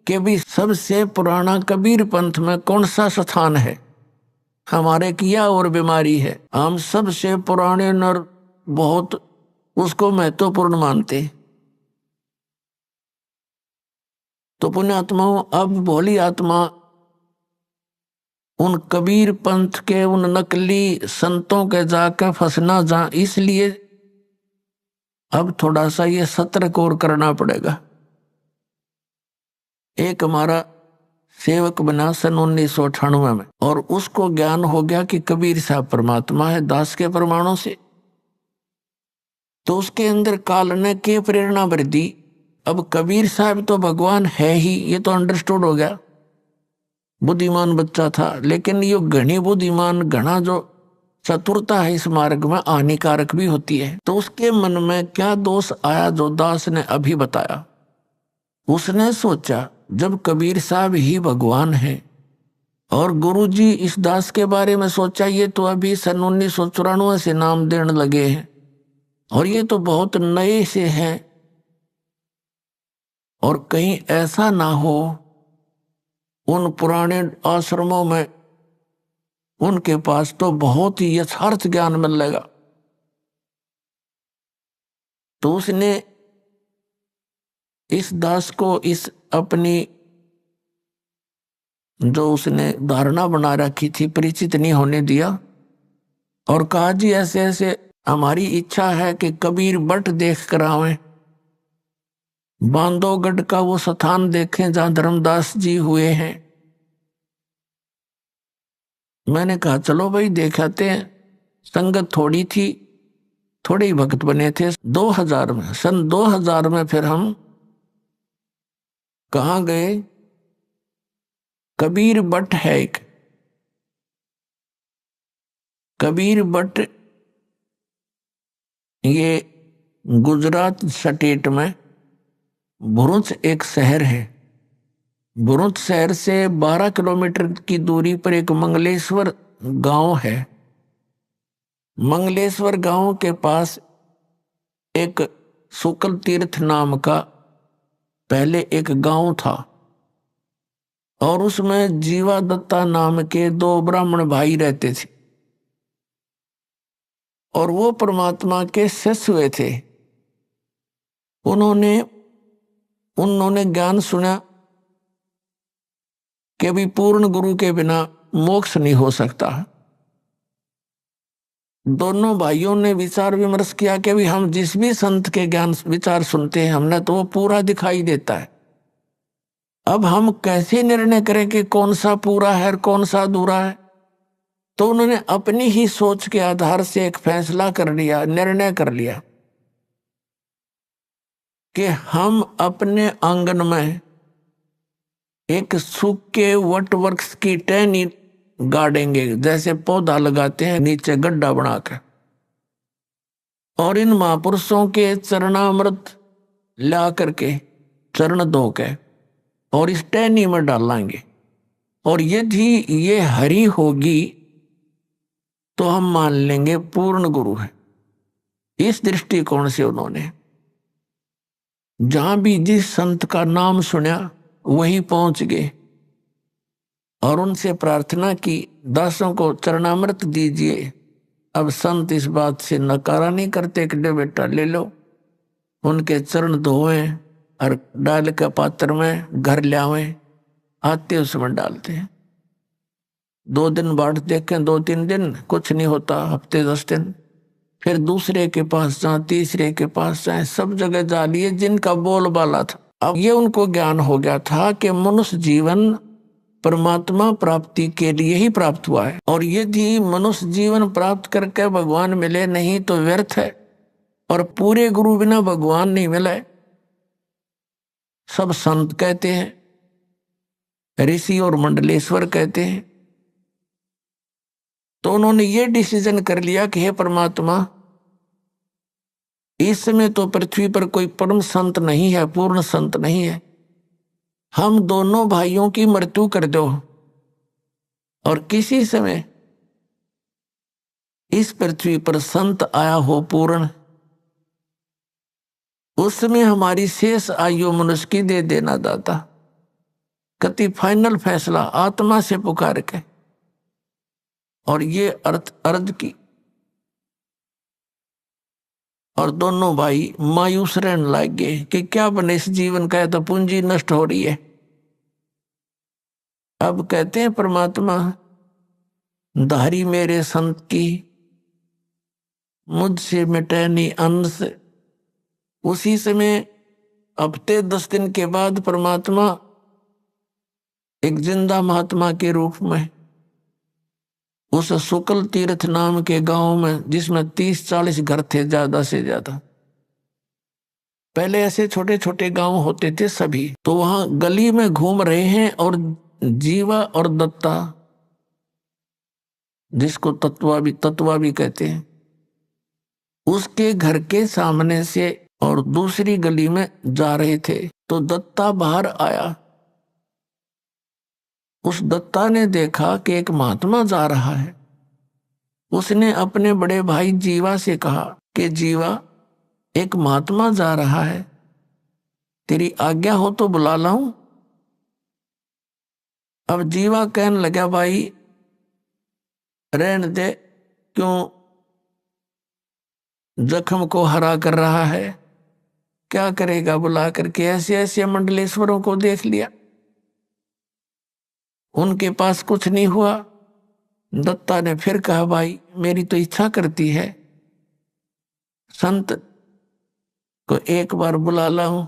कि भी सबसे पुराना कबीर पंथ में कौन सा स्थान है, हमारे किया और बीमारी है। हम सबसे पुराने नर बहुत उसको महत्वपूर्ण मानते। तो पुण्यात्माओं, अब भोली आत्मा उन कबीर पंथ के उन नकली संतों के जाकर फंसना जा, इसलिए अब थोड़ा सा ये सतर्क और करना पड़ेगा। एक हमारा सेवक बना सन 1998 में, और उसको ज्ञान हो गया कि कबीर साहब परमात्मा है दास के प्रमाणों से। तो उसके अंदर काल ने के प्रेरणा भर दी, अब कबीर साहब तो भगवान है ही, ये तो अंडरस्टूड हो गया। बुद्धिमान बच्चा था, लेकिन ये घनी बुद्धिमान, घना जो चतुरता है इस मार्ग में हानिकारक भी होती है। तो उसके मन में क्या दोष आया जो दास ने अभी बताया। उसने सोचा जब कबीर साहब ही भगवान है और गुरुजी इस दास के बारे में सोचा, ये तो अभी सन 1994 से नाम देने लगे हैं और ये तो बहुत नए से हैं, और कहीं ऐसा ना हो उन पुराने आश्रमों में उनके पास तो बहुत ही यथार्थ ज्ञान मिलेगा। तो उसने इस दास को इस अपनी जो उसने धारणा बना रखी थी परिचित नहीं होने दिया, और कहा जी ऐसे ऐसे हमारी इच्छा है कि कबीर बट देख कर आवें, बांधवगढ़ का वो स्थान देखें जहां धर्मदास जी हुए हैं। मैंने कहा चलो भाई देख आते हैं। संगत थोड़ी थी, थोड़े ही भक्त बने थे। 2000 में, सन 2000 में फिर हम कहाँ गए, कबीर बट है एक, कबीर बट ये गुजरात स्टेट में भरूच एक शहर है। भरूच शहर से 12 किलोमीटर की दूरी पर एक मंगलेश्वर गांव है। मंगलेश्वर गांव के पास एक शुक्ल तीर्थ नाम का पहले एक गांव था, और उसमें जीवा दत्ता नाम के 2 ब्राह्मण भाई रहते थे, और वो परमात्मा के शिष्य हुए थे। उन्होंने ज्ञान सुना कि भी पूर्ण गुरु के बिना मोक्ष नहीं हो सकता। दोनों भाइयों ने विचार विमर्श किया कि भी हम जिस भी संत के ज्ञान विचार सुनते हैं हमने तो वो पूरा दिखाई देता है, अब हम कैसे निर्णय करें कि कौन सा पूरा है और कौन सा अधूरा है। तो उन्होंने अपनी ही सोच के आधार से एक फैसला कर लिया, निर्णय कर लिया कि हम अपने आंगन में एक सूखे वट वृक्ष की टहनी गाड़ेंगे, जैसे पौधा लगाते हैं नीचे गड्ढा बनाकर, और इन महापुरुषों के चरणामृत ला करके चरण धो के और इस टहनी में डालेंगे, और यदि ये हरी होगी तो हम मान लेंगे पूर्ण गुरु है। इस दृष्टिकोण से उन्होंने जहां भी जिस संत का नाम सुना वहीं पहुंच गए और उनसे प्रार्थना की, दासों को चरणामृत दीजिए। अब संत इस बात से नकारा नहीं करते कि बेटा ले लो, उनके चरण धोएं और डाल के पात्र में घर ले आवें, आते उसमें डालते हैं। 2 दिन बाट देखें, 2-3 दिन कुछ नहीं होता, हफ्ते 10 दिन, फिर दूसरे के पास जाए, तीसरे के पास जाए, सब जगह जा लिए जिनका बोलबाला था। अब ये उनको ज्ञान हो गया था कि मनुष्य जीवन परमात्मा प्राप्ति के लिए ही प्राप्त हुआ है, और यदि मनुष्य जीवन प्राप्त करके भगवान मिले नहीं तो व्यर्थ है, और पूरे गुरु बिना भगवान नहीं मिले। सब संत कहते हैं, ऋषि और मंडलेश्वर कहते हैं। तो उन्होंने ये डिसीजन कर लिया कि हे परमात्मा, इस समय तो पृथ्वी पर कोई परम संत नहीं है, पूर्ण संत नहीं है, हम दोनों भाइयों की मृत्यु कर दो और किसी समय इस पृथ्वी पर संत आया हो पूर्ण, उसमें हमारी शेष आयु मनुष्य की दे देना दाता। कति फाइनल फैसला आत्मा से पुकार के, और ये अर्ज की। और दोनों भाई मायूस रहने लग गए कि क्या बने इस जीवन का, तो पूंजी नष्ट हो रही है। अब कहते हैं परमात्मा, धारी मेरे संत की मुझसे मिटे नहीं अंश। उसी समय हफ्ते 10 दिन के बाद परमात्मा एक जिंदा महात्मा के रूप में उस शुक्ल तीर्थ नाम के गांव में, जिसमें 30-40 घर थे ज्यादा से ज्यादा, पहले ऐसे छोटे छोटे गांव होते थे सभी, तो वहां गली में घूम रहे हैं और जीवा और दत्ता, जिसको तत्वा भी कहते हैं, उसके घर के सामने से और दूसरी गली में जा रहे थे। तो दत्ता बाहर आया। उस दत्ता ने देखा कि एक महात्मा जा रहा है। उसने अपने बड़े भाई जीवा से कहा कि जीवा, एक महात्मा जा रहा है, तेरी आज्ञा हो तो बुला लाऊं। अब जीवा कहने लगा, भाई रहने दे, क्यों जख्म को हरा कर रहा है, क्या करेगा बुला करके। ऐसे ऐसे मंडलेश्वरों को देख लिया, उनके पास कुछ नहीं हुआ। दत्ता ने फिर कहा, भाई मेरी तो इच्छा करती है संत को एक बार बुला लाऊं।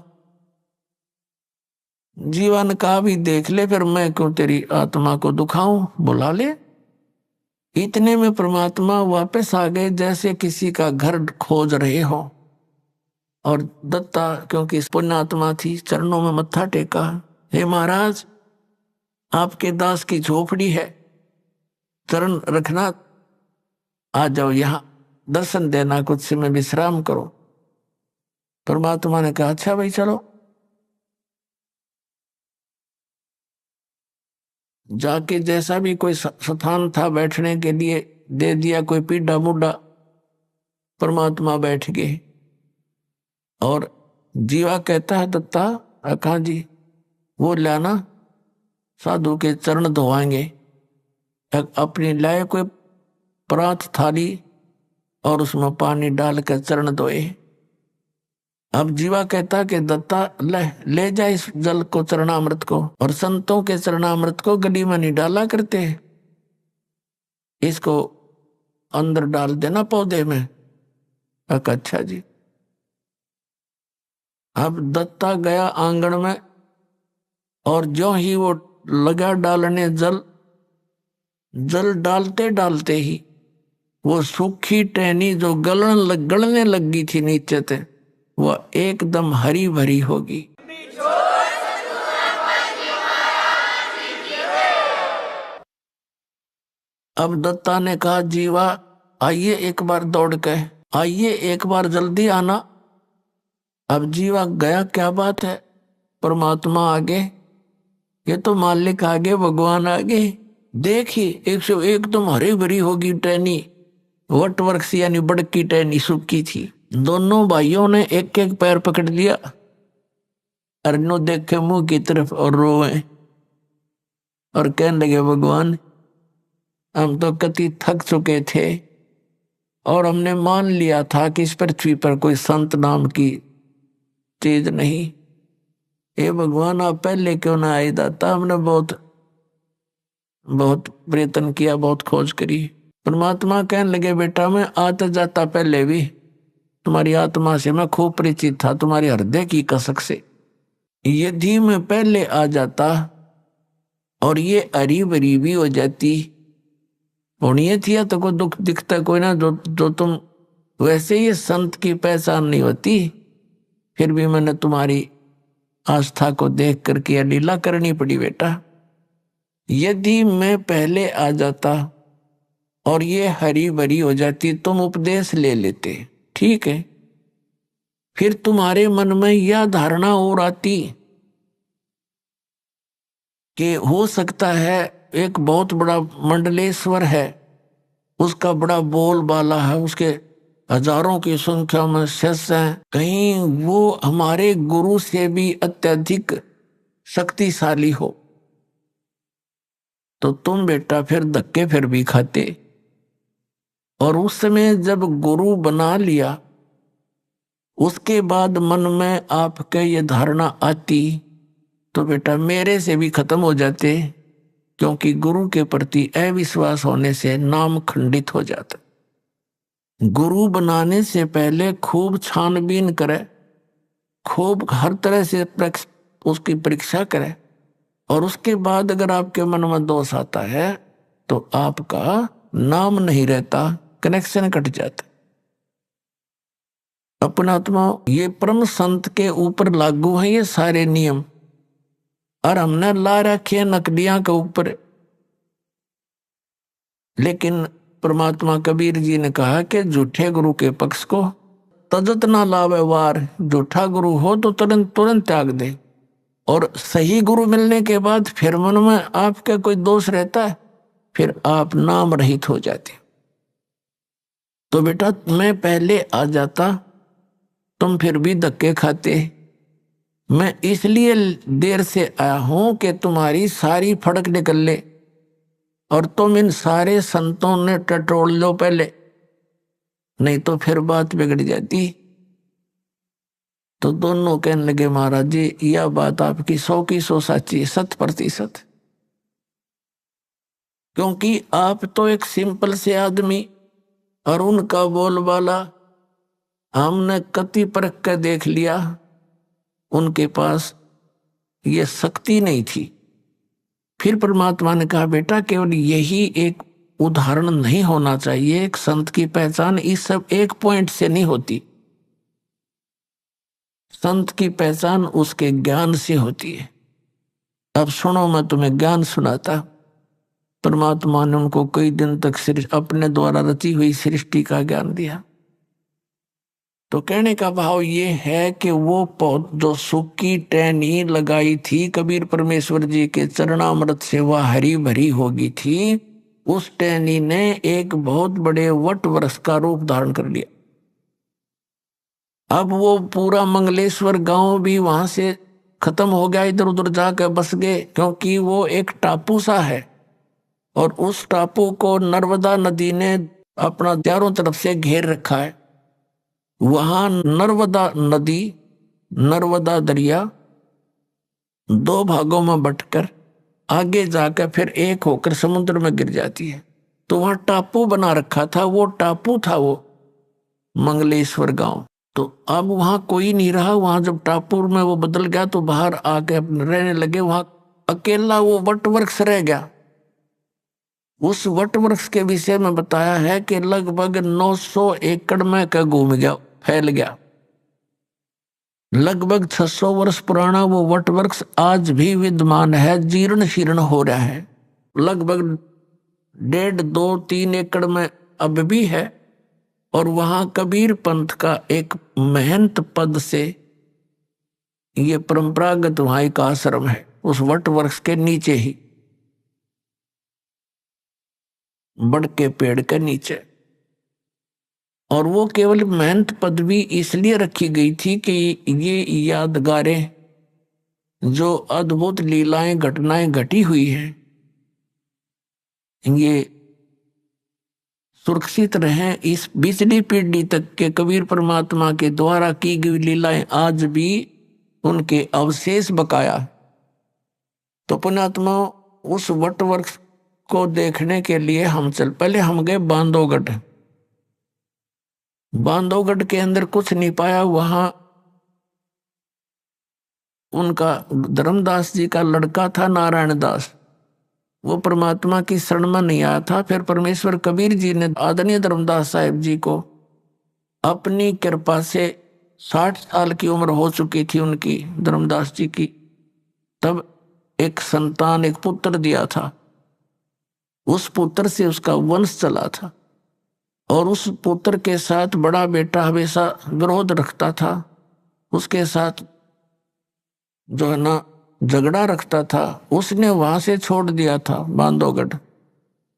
जीवन का भी देख ले, फिर मैं क्यों तेरी आत्मा को दुखाऊं, बुला ले। इतने में परमात्मा वापस आ गए, जैसे किसी का घर खोज रहे हो। और दत्ता क्योंकि पुण्यात्मा थी, चरणों में मत्था टेका, हे महाराज, आपके दास की झोपड़ी है, चरण रखना, आ जाओ यहां, दर्शन देना, कुछ समय विश्राम करो। परमात्मा ने कहा, अच्छा भाई चलो। जाके जैसा भी कोई स्थान था बैठने के लिए दे दिया, कोई पीढ़ा मुड्ढा, परमात्मा बैठ गए। और जीवा कहता है, दत्ता कहाँ जी, वो लाना, साधु के चरण धोवाएंगे। अपनी लाए कोई परात थाली और उसमें पानी डालकर चरण धोए। अब जीवा कहता कि दत्ता ले जा इस जल को, चरणामृत को, और संतों के चरणामृत को गली में नहीं डाला करते, इसको अंदर डाल देना पौधे में। अच्छा जी। अब दत्ता गया आंगन में, और जो ही वो लगा डालने जल डालते डालते ही वो सूखी टहनी जो गलने लगी थी नीचे से, वो एकदम हरी भरी होगी। अब दत्ता ने कहा, जीवा आइए एक बार दौड़ के, आइए एक बार जल्दी आना। अब जीवा गया, क्या बात है, परमात्मा आगे, ये तो मालिक आगे, भगवान आगे। देखी 101 एकदम हरी भरी होगी टहनी, वट वृक्ष यानी बड़की टहनी सूखी थी। दोनों भाइयों ने एक एक पैर पकड़ लिया, अरनो देखे मुंह की तरफ और रोए और कहने लगे, भगवान हम तो कति थक चुके थे और हमने मान लिया था कि इस पृथ्वी पर कोई संत नाम की चीज नहीं। हे भगवान, आप पहले क्यों ना आए दाता, हमने बहुत प्रयत्न किया, बहुत खोज करी। परमात्मा कहने लगे, बेटा मैं आता जाता पहले भी तुम्हारी आत्मा से मैं खूब परिचित था, तुम्हारे हृदय की कसक से। यदि मैं पहले आ जाता और ये हरी भरी भी हो जाती, होनी थी तो कोई दुख दिखता कोई ना, जो तुम वैसे ही संत की पहचान नहीं होती। फिर भी मैंने तुम्हारी आस्था को देख करके लीला करनी पड़ी बेटा। यदि मैं पहले आ जाता और ये हरी भरी हो जाती, तुम उपदेश ले लेते, ठीक है, फिर तुम्हारे मन में यह धारणा और आती कि हो सकता है एक बहुत बड़ा मंडलेश्वर है, उसका बड़ा बोलबाला है, उसके हजारों की संख्या में शिष्य हैं, कहीं वो हमारे गुरु से भी अत्यधिक शक्तिशाली हो, तो तुम बेटा फिर धक्के फिर भी खाते। और उस समय जब गुरु बना लिया, उसके बाद मन में आपके ये धारणा आती तो बेटा मेरे से भी खत्म हो जाते, क्योंकि गुरु के प्रति अविश्वास होने से नाम खंडित हो जाता। गुरु बनाने से पहले खूब छानबीन करे, खूब हर तरह से उसकी परीक्षा करे, और उसके बाद अगर आपके मन में दोष आता है तो आपका नाम नहीं रहता, कनेक्शन कट जाता। अपनात्मा ये परम संत के ऊपर लागू है ये सारे नियम, और हमने ला रखे नकलियां के ऊपर। लेकिन परमात्मा कबीर जी ने कहा कि झूठे गुरु के पक्ष को तजत ना लावे वार, झूठा गुरु हो तो तुरंत तुरंत त्याग दे। और सही गुरु मिलने के बाद फिर मन में आपका कोई दोष रहता है, फिर आप नाम रहित हो जाते। तो बेटा मैं पहले आ जाता, तुम फिर भी धक्के खाते। मैं इसलिए देर से आया हूं कि तुम्हारी सारी फड़क निकल ले और तुम इन सारे संतों ने टटोल लो पहले, नहीं तो फिर बात बिगड़ जाती। तो दोनों कहने लगे महाराज जी यह बात आपकी 100 की 100 सच्ची है, 100%। क्योंकि आप तो एक सिंपल से आदमी, और उनका बोलबाला हमने कति परख कर देख लिया, उनके पास ये शक्ति नहीं थी। फिर परमात्मा ने कहा बेटा केवल यही एक उदाहरण नहीं होना चाहिए, एक संत की पहचान इस सब एक पॉइंट से नहीं होती। संत की पहचान उसके ज्ञान से होती है। अब सुनो मैं तुम्हें ज्ञान सुनाता। परमात्मा ने उनको कई दिन तक अपने द्वारा रची हुई सृष्टि का ज्ञान दिया। तो कहने का भाव ये है कि वो जो सूखी टहनी लगाई थी कबीर परमेश्वर जी के चरणामृत से वह हरी भरी होगी थी, उस टहनी ने एक बहुत बड़े वट वृक्ष का रूप धारण कर लिया। अब वो पूरा मंगलेश्वर गांव भी वहां से खत्म हो गया, इधर उधर जाकर बस गए, क्योंकि वो एक टापू सा है और उस टापू को नर्मदा नदी ने अपना चारों तरफ से घेर रखा है। वहां नर्मदा नदी, नर्मदा दरिया दो भागों में बंटकर आगे जाकर फिर एक होकर समुद्र में गिर जाती है। तो वहां टापू बना रखा था, वो टापू था वो मंगलेश्वर गांव। तो अब वहां कोई नहीं रहा। वहां जब टापू में वो बदल गया तो बाहर आके रहने लगे। वहां अकेला वो वट वृक्ष रह गया। उस वट वृक्ष के विषय में बताया है कि लगभग 900 एकड़ में का घूम गया, फैल गया। लगभग 600 वर्ष पुराना वो वट वृक्ष आज भी विद्यमान है, जीर्ण शीर्ण हो रहा है। लगभग 1.5, 2, 3 एकड़ में अब भी है। और वहां कबीर पंथ का एक महंत पद से ये परंपरागत वहां एक आश्रम है, उस वट वृक्ष के नीचे ही, बड़ के पेड़ के नीचे। और वो केवल महंत पदवी इसलिए रखी गई थी कि ये यादगारें, जो अद्भुत लीलाएं घटनाएं घटी हुई हैं, ये सुरक्षित रहें। इस पिछली पीढ़ी तक के कबीर परमात्मा के द्वारा की गई लीलाएं आज भी उनके अवशेष बकाया। तो पुण्यात्मा उस वट वृक्ष को देखने के लिए पहले हम गए बांधवगढ़। बांधवगढ़ के अंदर कुछ नहीं पाया। वहां उनका धर्मदास जी का लड़का था नारायण दास, वो परमात्मा की शरण में नहीं आया था। फिर परमेश्वर कबीर जी ने आदरणीय धर्मदास साहिब जी को अपनी कृपा से 60 साल की उम्र हो चुकी थी उनकी, धर्मदास जी की, तब एक संतान, एक पुत्र दिया था। उस पुत्र से उसका वंश चला था। और उस पुत्र के साथ बड़ा बेटा हमेशा विरोध रखता था। उसके साथ जो है ना झगड़ा रखता था, उसने वहां से छोड़ दिया था बांधवगढ़।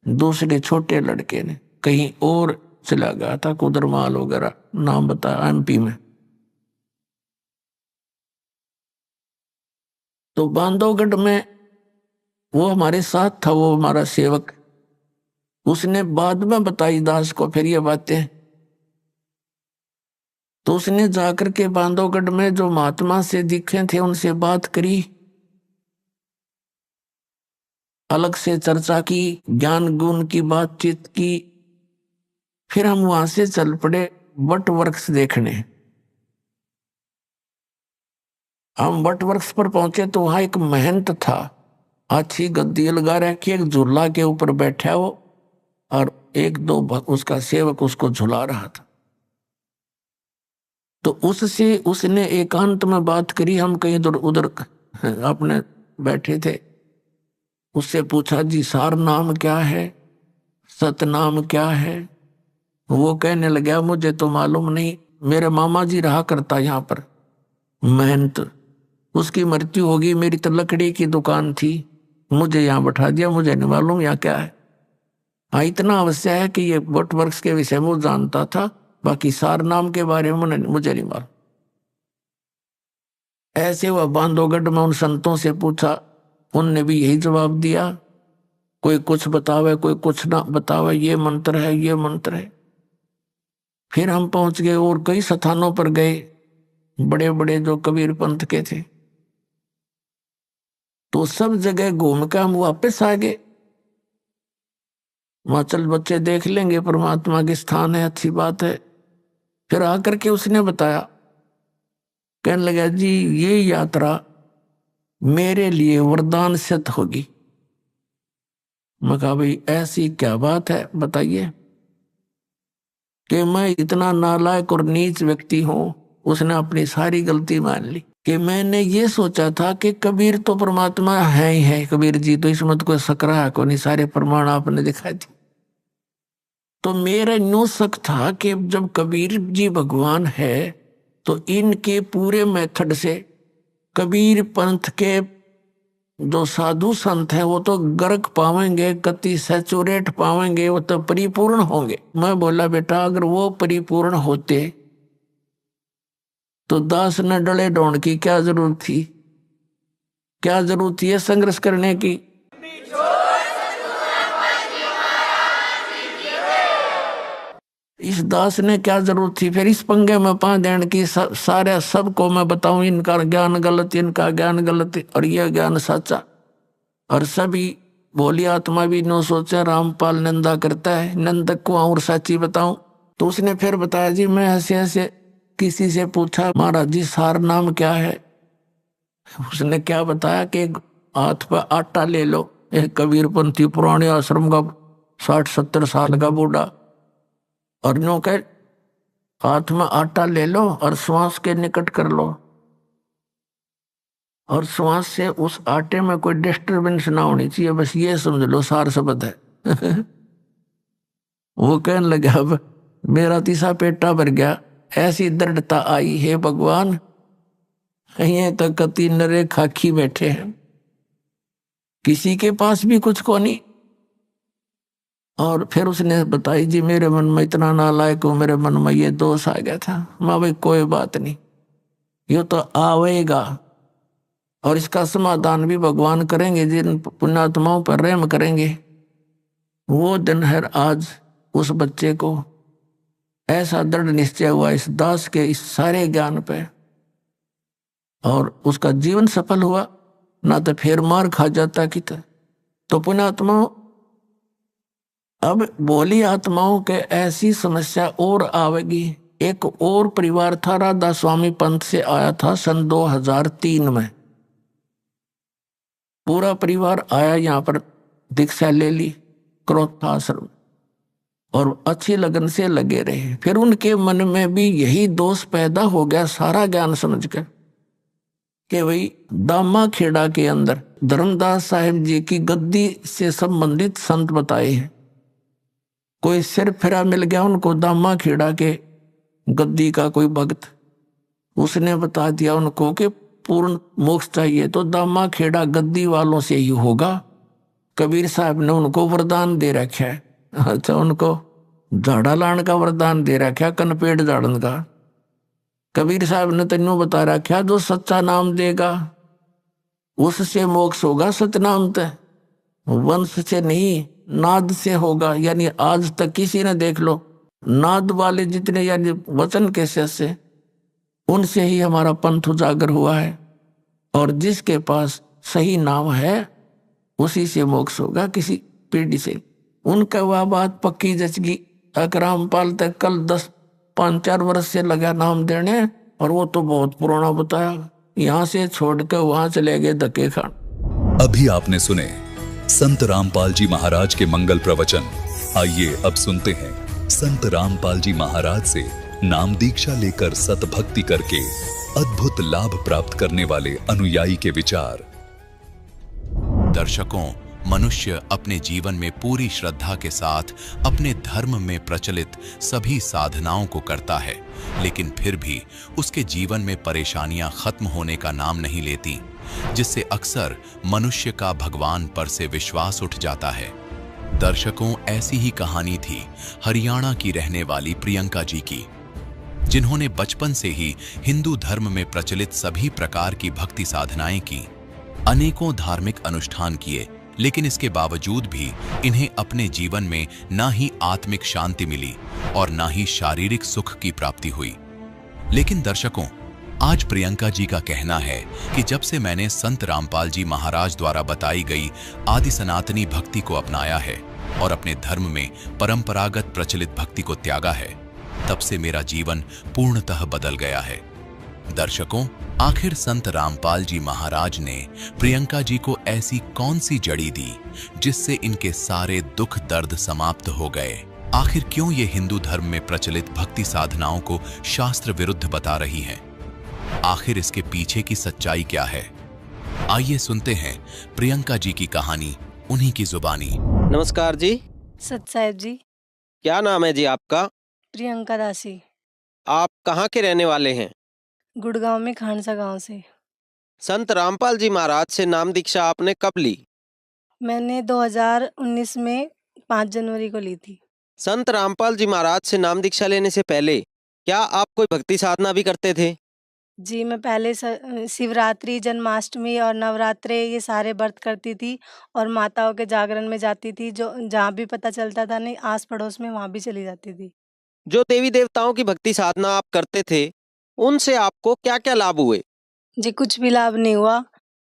दूसरे छोटे लड़के ने कहीं और चला गया था, कुदरमाल वगैरह नाम बताया, एमपी में। तो बांधवगढ़ में वो हमारे साथ था, वो हमारा सेवक। उसने बाद में बताई दास को फिर ये बातें। तो उसने जाकर के बांधवगढ़ में जो महात्मा से दिखे थे उनसे बात करी, अलग से चर्चा की, ज्ञान गुण की बातचीत की। फिर हम वहां से चल पड़े वट वृक्ष देखने। हम वट वृक्ष पर पहुंचे तो वहां एक महंत था, अच्छी गद्दी लगा रखी, एक झूला के ऊपर बैठा वो, और एक दो उसका सेवक उसको झुला रहा था। तो उससे उसने एकांत में बात करी। हम कहीं इधर उधर अपने बैठे थे। उससे पूछा, जी सार नाम क्या है, सतनाम क्या है? वो कहने लगा, मुझे तो मालूम नहीं, मेरे मामा जी रहा करता यहाँ पर महंत, उसकी मृत्यु होगी, मेरी तो लकड़ी की दुकान थी, मुझे यहाँ बैठा दिया, मुझे नहीं मालूम यहाँ क्या है। हाँ, इतना अवश्य है कि ये वट वृक्ष के विषय में वो जानता था, बाकी सार नाम के बारे में मुझे नहीं मालूम। ऐसे वह बांधवगढ़ में उन संतों से पूछा, उनने भी यही जवाब दिया, कोई कुछ बतावे, कोई कुछ ना बतावे, ये मंत्र है, ये मंत्र है। फिर हम पहुंच गए और कई स्थानों पर गए, बड़े बड़े जो कबीर पंथ के थे। तो सब जगह घूम के हम वापस आ गए। वहां चल बच्चे देख लेंगे, परमात्मा के स्थान है, अच्छी बात है। फिर आकर के उसने बताया, कहने लगा, जी ये यात्रा मेरे लिए वरदान सिद्ध होगी। मैं कहा, भाई ऐसी क्या बात है, बताइए। कि मैं इतना नालायक और नीच व्यक्ति हूं। उसने अपनी सारी गलती मान ली कि मैंने ये सोचा था कि कबीर तो परमात्मा है ही है, कबीर जी तो इसमें तो कोई सकरा है को नहीं, सारे प्रमाण आपने दिखाई दी। तो मेरा यूं शक था कि जब कबीर जी भगवान है तो इनके पूरे मेथड से कबीर पंथ के जो साधु संत हैं वो तो गर्क पावेंगे, गति सैचुरेट पावेंगे, वो तो परिपूर्ण होंगे। मैं बोला, बेटा अगर वो परिपूर्ण होते तो दास न डले ढोंड की क्या जरूरत थी? क्या जरूरत थी ये संघर्ष करने की? इस दास ने क्या जरूरत थी फिर इस पंगे में पा देने की? सारे सबको मैं बताऊं इनका ज्ञान गलत, इनका ज्ञान गलत और ये ज्ञान सच्चा। और सभी भोली आत्मा भी नो सोचा, रामपाल निंदा करता है, निंदक को और सच्ची बताऊं। तो उसने फिर बताया, जी मैं ऐसे ऐसे किसी से पूछा, महाराज जी सार नाम क्या है? उसने क्या बताया कि हाथ पर आटा ले लो। एक कबीरपंथी पुराने आश्रम का 60-70 साल का बूढ़ा, और नो कह हाथ में आटा ले लो और श्वास के निकट कर लो, और श्वास से उस आटे में कोई डिस्टर्बेंस ना होनी चाहिए, बस ये समझ लो सार शब्द है। वो कहने लगा, अब मेरा तीसरा पेटा भर गया, ऐसी दृढ़ता आई, हे भगवान ये तो कति नरे खाकी बैठे हैं, किसी के पास भी कुछ को नहीं। और फिर उसने बताई, जी मेरे मन में इतना नालायक हूं, मेरे मन में ये दोष आ गया था। माँ भाई कोई बात नहीं, ये तो आवेगा और इसका समाधान भी भगवान करेंगे, जिन पुण्यात्माओं पर रहम करेंगे। वो दिन है आज। उस बच्चे को ऐसा दृढ़ निश्चय हुआ इस दास के इस सारे ज्ञान पे, और उसका जीवन सफल हुआ, ना तो फिर मार खा जाता कि तो पुण्यात्माओं, अब भोली आत्माओं के ऐसी समस्या और आवेगी। एक और परिवार था, राधा स्वामी पंथ से आया था सन 2003 में। पूरा परिवार आया यहाँ पर, दीक्षा ले ली क्रोधाश्रम, और अच्छी लगन से लगे रहे। फिर उनके मन में भी यही दोष पैदा हो गया, सारा ज्ञान समझकर, कि भाई दामा खेड़ा के अंदर धर्मदास साहिब जी की गद्दी से संबंधित संत बताए हैं। कोई सिर फिरा मिल गया उनको दामा खेड़ा के गद्दी का कोई भक्त, उसने बता दिया उनको कि पूर्ण मोक्ष चाहिए तो दामा खेड़ा गद्दी वालों से ही होगा। कबीर साहब ने उनको वरदान दे रखा है। अच्छा, उनको झाड़ा लाने का वरदान दे रखा, कनपेड़ झाड़न का। कबीर साहब ने तेनों बता रखा, जो सच्चा नाम देगा उससे मोक्ष होगा सतनाम ते, वंश से नहीं नाद से होगा। यानी आज तक किसी ने देख लो नाद वाले जितने यानी वचन के से उनसे ही हमारा पंथ उजागर हुआ है। और जिसके पास सही नाम है उसी से मोक्ष होगा, किसी पीढ़ी से। उनका वह बात पक्की जचगी। रामपाल तक कल 5-4 वर्ष से लगा नाम देने, और वो तो बहुत पुराना बताया। यहाँ से छोड़कर वहां चले गए धक्के खान। अभी आपने सुने संत रामपाल जी महाराज के मंगल प्रवचन। आइए अब सुनते हैं संत रामपाल जी महाराज से नाम दीक्षा लेकर सतभक्ति करके अद्भुत लाभ प्राप्त करने वाले अनुयायी के विचार। दर्शकों, मनुष्य अपने जीवन में पूरी श्रद्धा के साथ अपने धर्म में प्रचलित सभी साधनाओं को करता है, लेकिन फिर भी उसके जीवन में परेशानियां खत्म होने का नाम नहीं लेती, जिससे अक्सर मनुष्य का भगवान पर से विश्वास उठ जाता है। दर्शकों, ऐसी ही कहानी थी हरियाणा की रहने वाली प्रियंका जी की, जिन्होंने बचपन से ही हिंदू धर्म में प्रचलित सभी प्रकार की भक्ति साधनाएं की, अनेकों धार्मिक अनुष्ठान किए, लेकिन इसके बावजूद भी इन्हें अपने जीवन में ना ही आत्मिक शांति मिली और ना ही शारीरिक सुख की प्राप्ति हुई। लेकिन दर्शकों, आज प्रियंका जी का कहना है कि जब से मैंने संत रामपाल जी महाराज द्वारा बताई गई आदि सनातनी भक्ति को अपनाया है और अपने धर्म में परंपरागत प्रचलित भक्ति को त्यागा है, तब से मेरा जीवन पूर्णतः बदल गया है। दर्शकों, आखिर संत रामपाल जी महाराज ने प्रियंका जी को ऐसी कौन सी जड़ी दी जिससे इनके सारे दुख दर्द समाप्त हो गए? आखिर क्यों ये हिंदू धर्म में प्रचलित भक्ति साधनाओं को शास्त्र विरुद्ध बता रही हैं? आखिर इसके पीछे की सच्चाई क्या है? आइए सुनते हैं प्रियंका जी की कहानी उन्हीं की जुबानी। नमस्कार जी। सत साहेब जी। क्या नाम है जी आपका? प्रियंका दासी। आप कहाँ के रहने वाले हैं? गुड़गांव में खानसा गांव से। संत रामपाल जी महाराज से नाम दीक्षा आपने कब ली? मैंने 2019 में 5 जनवरी को ली थी। संत रामपाल जी महाराज से नाम दीक्षा लेने से पहले क्या आप कोई भक्ति साधना भी करते थे? जी, मैं पहले शिवरात्रि, जन्माष्टमी और नवरात्रे ये सारे व्रत करती थी और माताओं के जागरण में जाती थी, जो जहाँ भी पता चलता था नहीं आस पड़ोस में वहाँ भी चली जाती थी। जो देवी देवताओं की भक्ति साधना आप करते थे उनसे आपको क्या क्या लाभ हुए? जी, कुछ भी लाभ नहीं हुआ।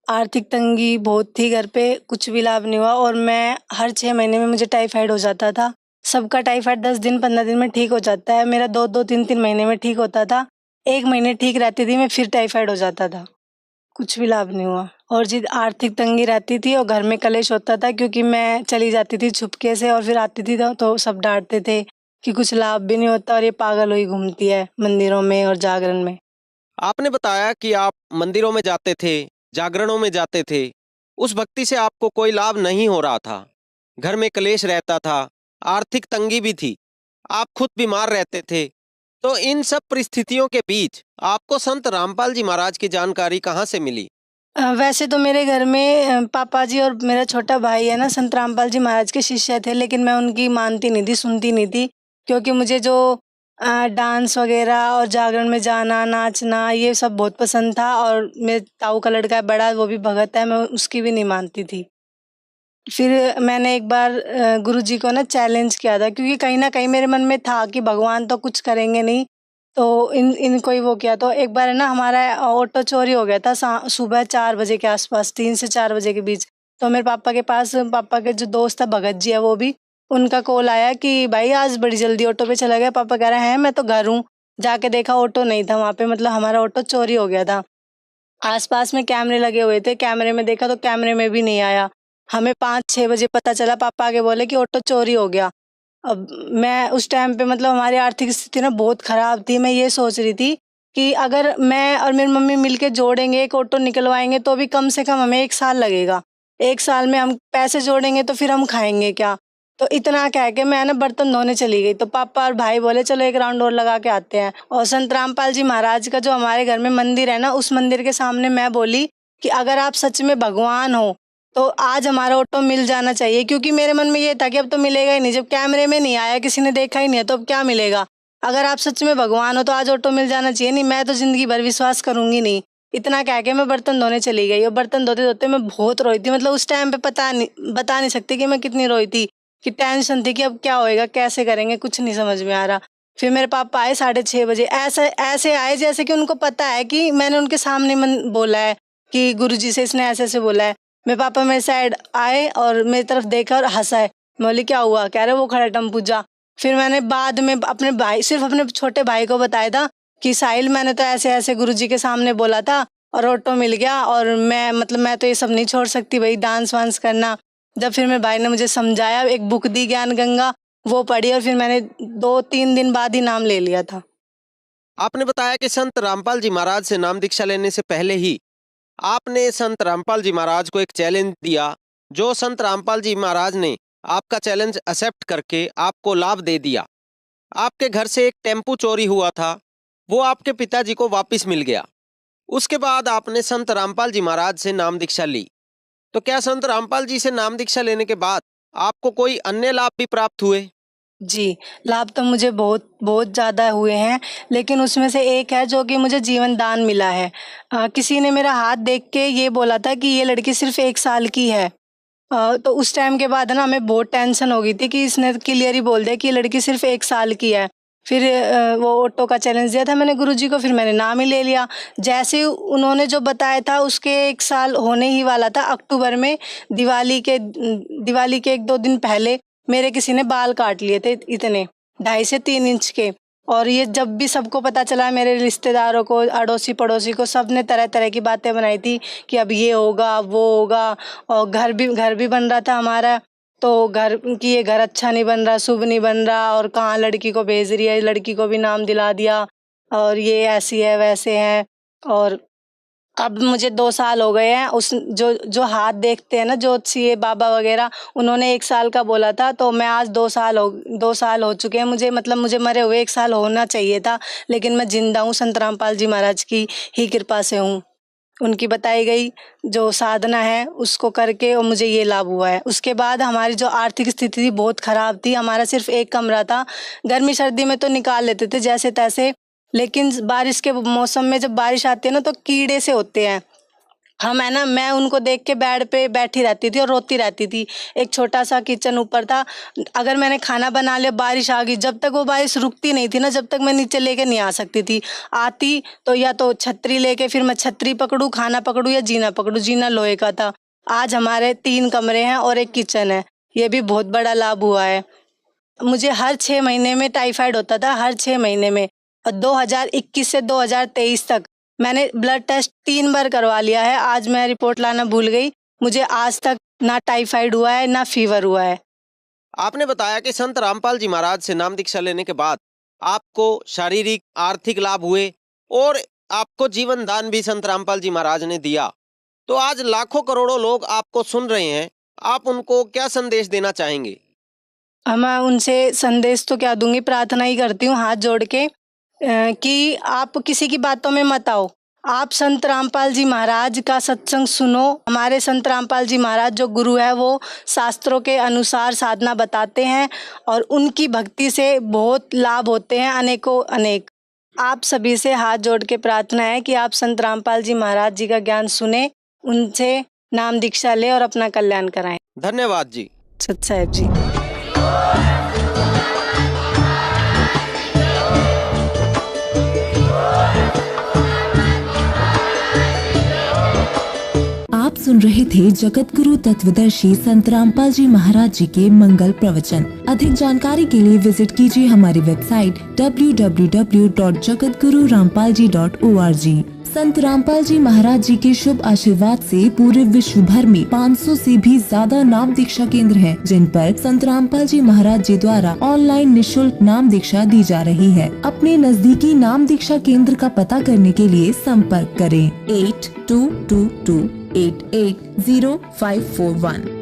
आर्थिक तंगी बहुत थी घर पे, कुछ भी लाभ नहीं हुआ। और मैं हर 6 महीने में मुझे टाइफाइड हो जाता था। सबका टाइफाइड 10 दिन 15 दिन में ठीक हो जाता है, मेरा 2-2 3-3 महीने में ठीक होता था। 1 महीने ठीक रहती थी मैं, फिर टाइफाइड हो जाता था। कुछ भी लाभ नहीं हुआ। और जी, आर्थिक तंगी रहती थी और घर में कलेश होता था, क्योंकि मैं चली जाती थी छुपके से और फिर आती थी तो सब डांटते थे कि कुछ लाभ भी नहीं होता और ये पागल हुई घूमती है मंदिरों में और जागरण में। आपने बताया कि आप मंदिरों में जाते थे, जागरणों में जाते थे, उस भक्ति से आपको कोई लाभ नहीं हो रहा था, घर में कलेश रहता था, आर्थिक तंगी भी थी, आप खुद बीमार रहते थे। तो इन सब परिस्थितियों के बीच आपको संत रामपाल जी महाराज की जानकारी कहाँ से मिली? वैसे तो मेरे घर में पापा जी और मेरा छोटा भाई है ना, संत रामपाल जी महाराज के शिष्य थे, लेकिन मैं उनकी मानती नहीं थी, सुनती नहीं थी, क्योंकि मुझे जो डांस वगैरह और जागरण में जाना, नाचना, ये सब बहुत पसंद था। और मेरे ताऊ का लड़का है बड़ा, वो भी भगत है, मैं उसकी भी नहीं मानती थी। फिर मैंने एक बार गुरुजी को ना चैलेंज किया था, क्योंकि कहीं ना कहीं मेरे मन में था कि भगवान तो कुछ करेंगे नहीं, तो इनको ही वो किया। तो एक बार है ना, हमारा ऑटो चोरी हो गया था सुबह 4 बजे के आसपास, 3 से 4 बजे के बीच। तो मेरे पापा के पास, पापा के जो दोस्त है भगत जी है, वो भी, उनका कॉल आया कि भाई आज बड़ी जल्दी ऑटो पे चला गया। पापा कह रहे हैं मैं तो घर हूँ। जाके देखा ऑटो नहीं था वहाँ पे, मतलब हमारा ऑटो चोरी हो गया था। आसपास में कैमरे लगे हुए थे, कैमरे में देखा तो कैमरे में भी नहीं आया। हमें 5-6 बजे पता चला, पापा आगे बोले कि ऑटो चोरी हो गया। अब मैं उस टाइम पे, मतलब हमारी आर्थिक स्थिति ना बहुत खराब थी। मैं ये सोच रही थी कि अगर मैं और मेरी मम्मी मिलके जोड़ेंगे, एक ऑटो निकलवाएंगे, तो भी कम से कम हमें 1 साल लगेगा। 1 साल में हम पैसे जोड़ेंगे तो फिर हम खाएंगे क्या? तो इतना कह के मैं ना बर्तन धोने चली गई। तो पापा और भाई बोले चलो एक राउंड और लगा के आते हैं। और संत रामपाल जी महाराज का जो हमारे घर में मंदिर है ना, उस मंदिर के सामने मैं बोली कि अगर आप सच में भगवान हो तो आज हमारा ऑटो मिल जाना चाहिए, क्योंकि मेरे मन में ये था कि अब तो मिलेगा ही नहीं, जब कैमरे में नहीं आया, किसी ने देखा ही नहीं है, तो अब क्या मिलेगा। अगर आप सच में भगवान हो तो आज ऑटो मिल जाना चाहिए, नहीं मैं तो जिंदगी भर विश्वास करूंगी नहीं। इतना कह के मैं बर्तन धोने चली गई। और बर्तन धोते धोते मैं बहुत रोई थी, मतलब उस टाइम पे बता नहीं सकती कि मैं कितनी रोई थी, कि टेंशन थी कि अब क्या होएगा, कैसे करेंगे, कुछ नहीं समझ में आ रहा। फिर मेरे पापा आए 6:30 बजे, ऐसे आए जैसे कि उनको पता है कि मैंने उनके सामने बोला है कि गुरुजी से इसने ऐसे ऐसे बोला है। मेरे पापा मेरे साइड आए और मेरी तरफ देखा और हंसा। मैं बोली क्या हुआ, कह रहे वो खड़ा टम्पू जा। फिर मैंने बाद में अपने भाई, सिर्फ अपने छोटे भाई को बताया था कि साहिल मैंने तो ऐसे ऐसे गुरुजी के सामने बोला था और ऑटो मिल गया, और मैं तो ये सब नहीं छोड़ सकती भाई, डांस वांस करना। जब फिर मेरे भाई ने मुझे समझाया, एक बुक दी ज्ञान गंगा, वो पढ़ी, और फिर मैंने 2-3 दिन बाद ही नाम ले लिया था। आपने बताया कि संत रामपाल जी महाराज से नाम दीक्षा लेने से पहले ही आपने संत रामपाल जी महाराज को एक चैलेंज दिया, जो संत रामपाल जी महाराज ने आपका चैलेंज एक्सेप्ट करके आपको लाभ दे दिया। आपके घर से एक टेम्पू चोरी हुआ था, वो आपके पिताजी को वापस मिल गया। उसके बाद आपने संत रामपाल जी महाराज से नाम दीक्षा ली। तो क्या संत रामपाल जी से नाम दीक्षा लेने के बाद आपको कोई अन्य लाभ भी प्राप्त हुए? जी, लाभ तो मुझे बहुत बहुत ज़्यादा हुए हैं, लेकिन उसमें से एक है जो कि मुझे जीवन दान मिला है। किसी ने मेरा हाथ देख के ये बोला था कि ये लड़की सिर्फ 1 साल की है। तो उस टाइम के बाद ना हमें बहुत टेंशन हो गई थी कि इसने क्लियर ही बोल दिया कि ये लड़की सिर्फ 1 साल की है। फिर वो ऑटो का चैलेंज दिया था मैंने गुरुजी को, फिर मैंने नाम ही ले लिया। जैसे ही उन्होंने जो बताया था उसके 1 साल होने ही वाला था, अक्टूबर में दिवाली के 1-2 दिन पहले मेरे किसी ने बाल काट लिए थे, इतने 2.5 से 3 इंच के। और ये जब भी सबको पता चला, मेरे रिश्तेदारों को, अड़ोसी पड़ोसी को, सब ने तरह तरह की बातें बनाई थी कि अब ये होगा, अब वो होगा। और घर भी बन रहा था हमारा, तो ये घर अच्छा नहीं बन रहा, शुभ नहीं बन रहा, और कहाँ लड़की को भेज रही है, लड़की को भी नाम दिला दिया, और ये ऐसी है वैसे है। और अब मुझे 2 साल हो गए हैं। उस जो हाथ देखते हैं ना, ज्योतिषी बाबा वगैरह, उन्होंने 1 साल का बोला था, तो मैं आज 2 साल हो चुके हैं। मुझे मरे हुए 1 साल होना चाहिए था, लेकिन मैं जिंदा हूँ, संत रामपाल जी महाराज की ही कृपा से हूँ। उनकी बताई गई जो साधना है उसको करके, और मुझे ये लाभ हुआ है। उसके बाद हमारी जो आर्थिक स्थिति थी बहुत खराब थी। हमारा सिर्फ 1 कमरा था, गर्मी सर्दी में तो निकाल लेते थे जैसे तैसे, लेकिन बारिश के मौसम में जब बारिश आती है ना तो कीड़े से होते हैं हम, है ना। मैं उनको देख के बेड पे बैठी रहती थी और रोती रहती थी। एक छोटा सा किचन ऊपर था, अगर मैंने खाना बना लिया, बारिश आ गई, जब तक वो बारिश रुकती नहीं थी ना, जब तक मैं नीचे लेके नहीं आ सकती थी। आती तो या तो छतरी लेके, फिर मैं छतरी पकड़ूँ, खाना पकड़ूँ, या जीना पकड़ूँ। जीना लोहे का था। आज हमारे 3 कमरे हैं और एक किचन है, ये भी बहुत बड़ा लाभ हुआ है। मुझे हर 6 महीने में टाइफाइड होता था, हर 6 महीने में। और 2021 से 2023 तक मैंने ब्लड टेस्ट 3 बार करवा लिया है। आज मैं रिपोर्ट लाना भूल गई। मुझे आज तक ना टाइफाइड हुआ है ना फीवर हुआ है। आपने बताया कि संत रामपाल जी महाराज से नाम दीक्षा लेने के बाद आपको शारीरिक आर्थिक लाभ हुए और आपको जीवन दान भी संत रामपाल जी महाराज ने दिया। तो आज लाखों करोड़ों लोग आपको सुन रहे हैं, आप उनको क्या संदेश देना चाहेंगे? मैं उनसे संदेश तो क्या दूंगी, प्रार्थना ही करती हूँ हाथ जोड़ के कि आप किसी की बातों में मत आओ। आप संत रामपाल जी महाराज का सत्संग सुनो। हमारे संत रामपाल जी महाराज जो गुरु है, वो शास्त्रों के अनुसार साधना बताते हैं और उनकी भक्ति से बहुत लाभ होते हैं, अनेकों अनेक। आप सभी से हाथ जोड़ के प्रार्थना है कि आप संत रामपाल जी महाराज जी का ज्ञान सुने, उनसे नाम दीक्षा ले और अपना कल्याण कराएं। धन्यवाद जी। सत साहेब जी। आप सुन रहे थे जगत गुरु तत्वदर्शी संत रामपाल जी महाराज जी के मंगल प्रवचन। अधिक जानकारी के लिए विजिट कीजिए हमारी वेबसाइट www.jagatgururampalji.org। संत रामपाल जी महाराज जी के शुभ आशीर्वाद से पूरे विश्व भर में 500 से भी ज्यादा नाम दीक्षा केंद्र हैं, जिन पर संत रामपाल जी महाराज जी द्वारा ऑनलाइन निशुल्क नाम दीक्षा दी जा रही है। अपने नजदीकी नाम दीक्षा केंद्र का पता करने के लिए संपर्क करें 8222880541।